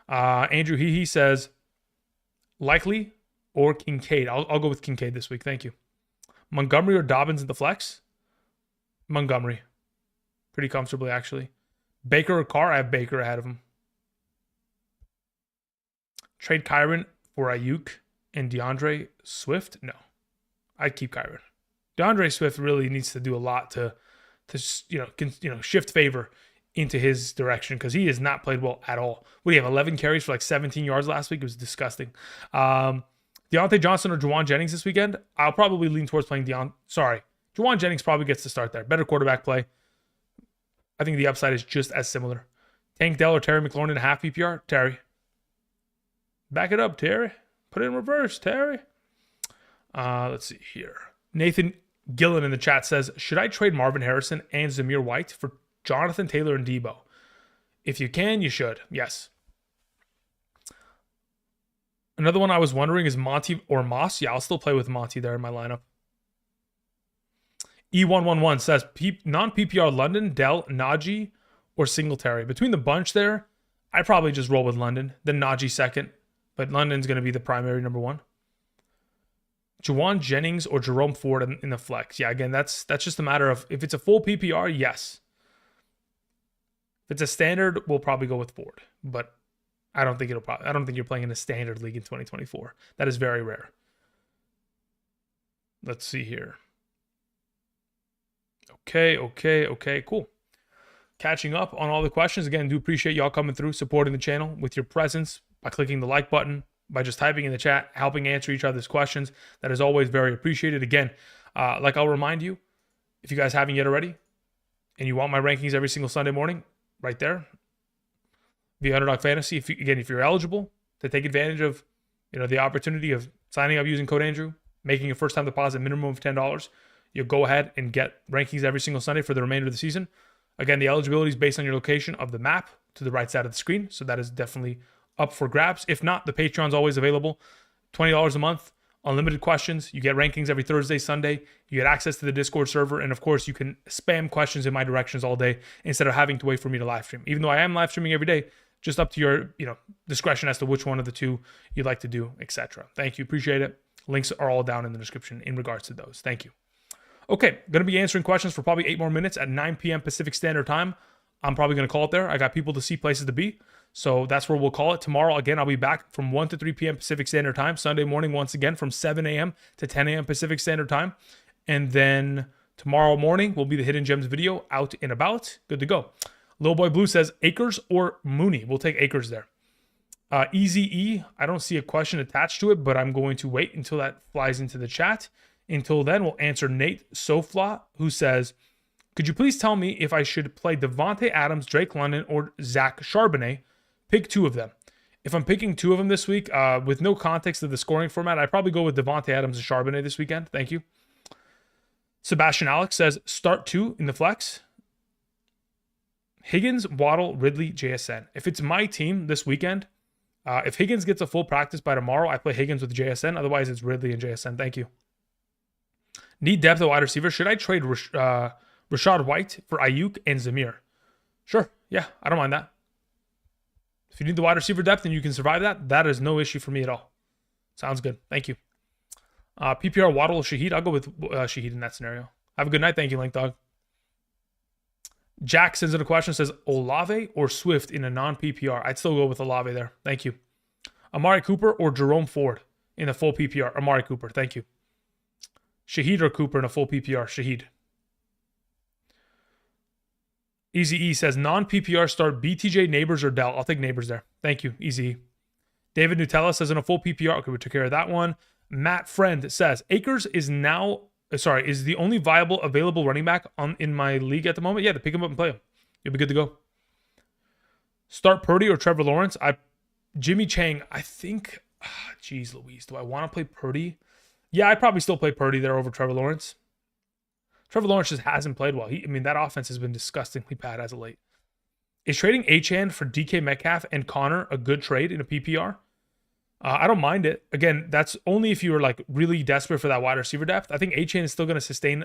Speaker 1: Andrew he says, likely or Kincaid. I'll go with Kincaid this week. Thank you. Montgomery or Dobbins in the flex? Montgomery. Pretty comfortably, actually. Baker or Carr? I have Baker ahead of him. Trade Kyron for Ayuk and DeAndre Swift? No. I'd keep Kyron. DeAndre Swift really needs to do a lot to shift favor into his direction because he has not played well at all. What do you have, 11 carries for like 17 yards last week? It was disgusting. Deontay Johnson or Juwan Jennings this weekend? I'll probably lean towards playing Juwan Jennings probably gets to start there. Better quarterback play. I think the upside is just as similar. Tank Dell or Terry McLaurin in a half PPR? Terry. Back it up, Terry. Put it in reverse, Terry. Let's see here. Nathan Gillen in the chat says, should I trade Marvin Harrison and Zamir White for Jonathan Taylor and Debo? If you can, you should. Yes. Another one I was wondering is Monty or Moss. Yeah, I'll still play with Monty there in my lineup. E111 says, non-PPR London, Dell, Najee, or Singletary. Between the bunch there, I'd probably just roll with London, then Najee second. But London's going to be the primary number one. Juwan Jennings or Jerome Ford in the flex. Yeah, again, that's just a matter of if it's a full PPR, yes. If it's a standard, we'll probably go with Ford. But I don't think you're playing in a standard league in 2024. That is very rare. Let's see here. Okay, cool. Catching up on all the questions. Again, do appreciate y'all coming through, supporting the channel with your presence by clicking the like button, by just typing in the chat, helping answer each other's questions. That is always very appreciated. Again, like I'll remind you, if you guys haven't yet already, and you want my rankings every single Sunday morning, right there, via Underdog Fantasy. If you're eligible to take advantage of, the opportunity of signing up using code Andrew, making a first-time deposit minimum of $10, you'll go ahead and get rankings every single Sunday for the remainder of the season. Again, the eligibility is based on your location of the map to the right side of the screen, so that is definitely up for grabs. If not, the Patreon's always available. $20 a month, unlimited questions. You get rankings every Thursday, Sunday. You get access to the Discord server, and of course, you can spam questions in my directions all day instead of having to wait for me to live stream. Even though I am live streaming every day, just up to your discretion as to which one of the two you'd like to do, etc. Thank you, appreciate it. Links are all down in the description in regards to those. Thank you. Okay, going to be answering questions for probably 8 more minutes at 9 p.m. Pacific Standard Time. I'm probably going to call it there. I got people to see, places to be. So that's where we'll call it. Tomorrow, again, I'll be back from 1 to 3 p.m. Pacific Standard Time. Sunday morning, once again, from 7 a.m. to 10 a.m. Pacific Standard Time. And then tomorrow morning will be the Hidden Gems video, out and about. Good to go. Lil Boy Blue says, Akers or Mooney? We'll take Akers there. Easy E, I don't see a question attached to it, but I'm going to wait until that flies into the chat. Until then, we'll answer Nate Sofla, who says, could you please tell me if I should play Devontae Adams, Drake London, or Zach Charbonnet? Pick 2 of them. If I'm picking 2 of them this week, with no context of the scoring format, I'd probably go with Devontae Adams and Charbonnet this weekend. Thank you. Sebastian Alex says, start 2 in the flex. Higgins, Waddle, Ridley, JSN. If it's my team this weekend, if Higgins gets a full practice by tomorrow, I play Higgins with JSN. Otherwise, it's Ridley and JSN. Thank you. Need depth at wide receiver. Should I trade Rashad White for Ayuk and Zamir? Sure. Yeah, I don't mind that. If you need the wide receiver depth and you can survive that, that is no issue for me at all. Sounds good. Thank you. PPR Waddle Shaheed. I'll go with Shaheed in that scenario. Have a good night. Thank you, Link Dog. Jack sends in a question, says Olave or Swift in a non-PPR. I'd still go with Olave there. Thank you. Amari Cooper or Jerome Ford in a full PPR. Amari Cooper. Thank you. Shaheed or Cooper in a full PPR? Shaheed. Easy E says, non-PPR start BTJ, Neighbors, or Dell. I'll take Neighbors there. Thank you, Easy E. David Nutella says, in a full PPR. Okay, we took care of that one. Matt Friend says, Akers is now sorry, is the only viable available running back in my league at the moment. Yeah, to pick him up and play him. You'll be good to go. Start Purdy or Trevor Lawrence. Jimmy Chang, I think, geez Louise, do I want to play Purdy? Yeah, I'd probably still play Purdy there over Trevor Lawrence. Trevor Lawrence just hasn't played well. That offense has been disgustingly bad as of late. Is trading Achane for DK Metcalf and Connor a good trade in a PPR? I don't mind it. Again, that's only if you were like really desperate for that wide receiver depth. I think Achane is still going to sustain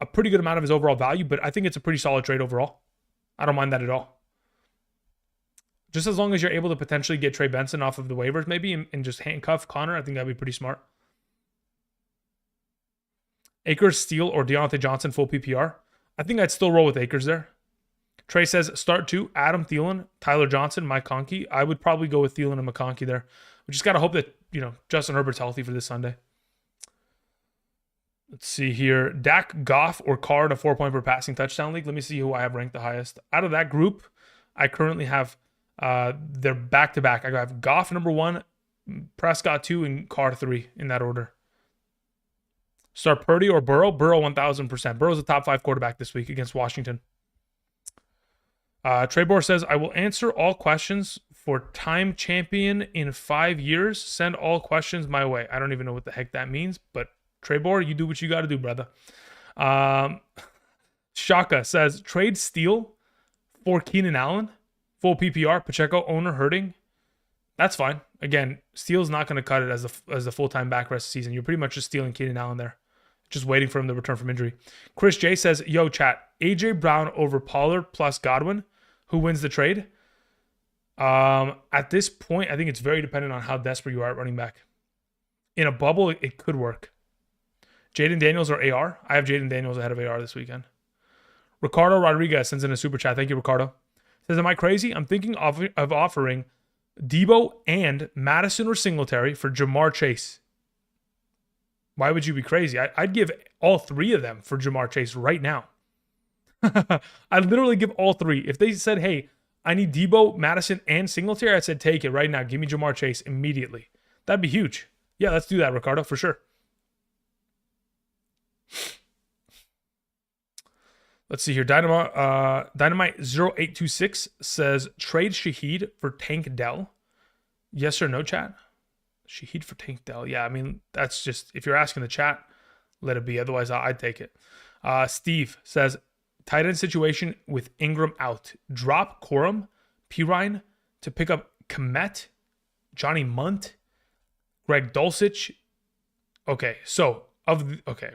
Speaker 1: a pretty good amount of his overall value, but I think it's a pretty solid trade overall. I don't mind that at all. Just as long as you're able to potentially get Trey Benson off of the waivers maybe and just handcuff Connor, I think that'd be pretty smart. Akers, Steele, or Deontay Johnson full PPR. I think I'd still roll with Akers there. Trey says start 2, Adam Thielen, Tyler Johnson, Mike Conkey. I would probably go with Thielen and McConkey there. We just got to hope that, Justin Herbert's healthy for this Sunday. Let's see here. Dak, Goff, or Carr in a 4-point per passing touchdown league. Let me see who I have ranked the highest. Out of that group, I currently have they're back-to-back. I have Goff number 1, Prescott 2, and Carr 3 in that order. Start Purdy or Burrow? Burrow 1,000%. Burrow's a top 5 quarterback this week against Washington. Trebor says, I will answer all questions for time champion in 5 years. Send all questions my way. I don't even know what the heck that means, but Trebor, you do what you got to do, brother. Shaka says, trade Steele for Keenan Allen. Full PPR, Pacheco owner hurting. That's fine. Again, Steele's not going to cut it as a full-time back rest of the season. You're pretty much just stealing Keenan Allen there. Just waiting for him to return from injury. Chris J says, yo, chat, AJ Brown over Pollard plus Godwin. Who wins the trade? At this point, I think it's very dependent on how desperate you are at running back. In a bubble, it could work. Jaden Daniels or AR? I have Jaden Daniels ahead of AR this weekend. Ricardo Rodriguez sends in a super chat. Thank you, Ricardo. Says, am I crazy? I'm thinking of offering Debo and Madison or Singletary for Jamar Chase. Why would you be crazy? I'd give all 3 of them for Jamar Chase right now. I'd literally give all 3. If they said, hey, I need Debo, Madison, and Singletary, I said, take it right now. Give me Jamar Chase immediately. That'd be huge. Yeah, let's do that, Ricardo, for sure. Let's see here. Dynamite0826 says, trade Shaheed for Tank Dell. Yes or no, chat? Shaheed for Tank Dell. Yeah, I mean, that's just, if you're asking the chat, let it be. Otherwise, I'd take it. Steve says, tight end situation with Ingram out. Drop Corum, Pirine to pick up Komet, Johnny Munt, Greg Dulcich. Okay, so, okay.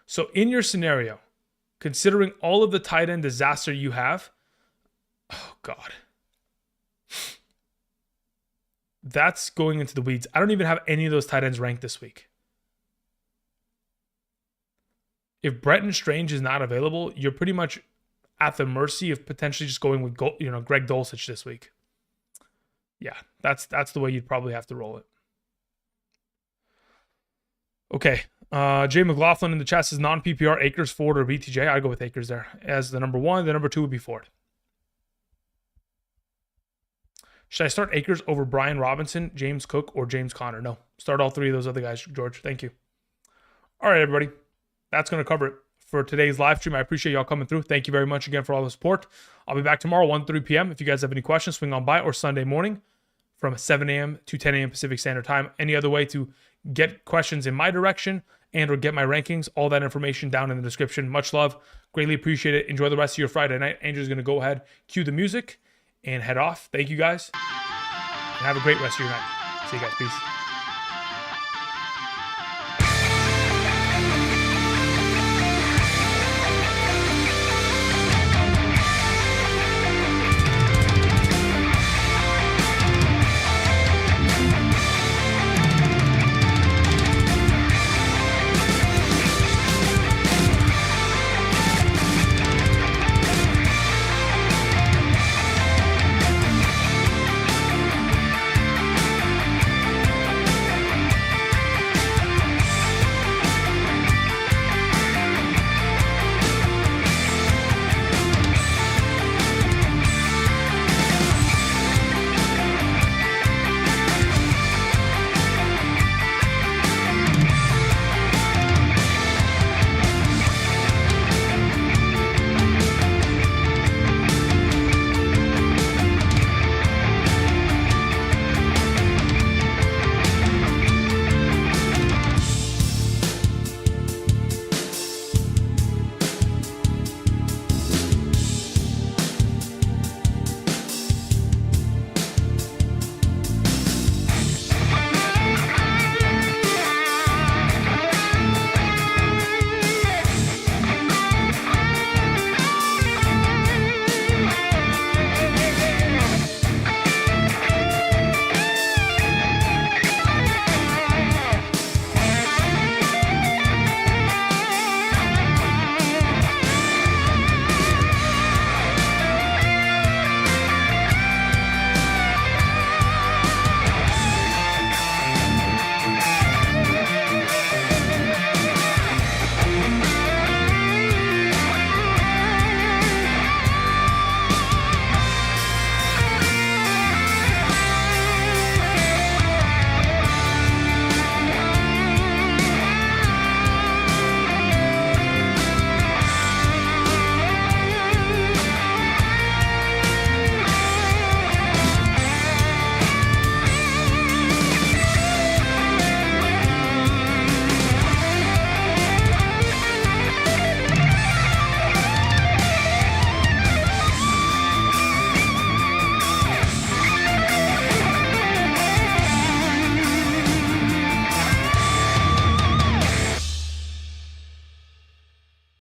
Speaker 1: So, in your scenario, considering all of the tight end disaster you have, oh, God. That's going into the weeds. I don't even have any of those tight ends ranked this week. If Brenton Strange is not available, you're pretty much at the mercy of potentially just going with Greg Dulcich this week. Yeah, that's the way you'd probably have to roll it. Okay. Jay McLaughlin in the chat says non-PPR Akers, Ford, or BTJ. I'd go with Akers there as the number 1. The number 2 would be Ford. Should I start Akers over Brian Robinson, James Cook, or James Conner? No. Start all 3 of those other guys, George. Thank you. All right, everybody. That's going to cover it for today's live stream. I appreciate y'all coming through. Thank you very much again for all the support. I'll be back tomorrow, 1-3 p.m. If you guys have any questions, swing on by, or Sunday morning from 7 a.m. to 10 a.m. Pacific Standard Time. Any other way to get questions in my direction and or get my rankings, all that information down in the description. Much love. Greatly appreciate it. Enjoy the rest of your Friday night. Andrew's going to go ahead, cue the music, and head off. Thank you guys. And have a great rest of your night. See you guys. Peace.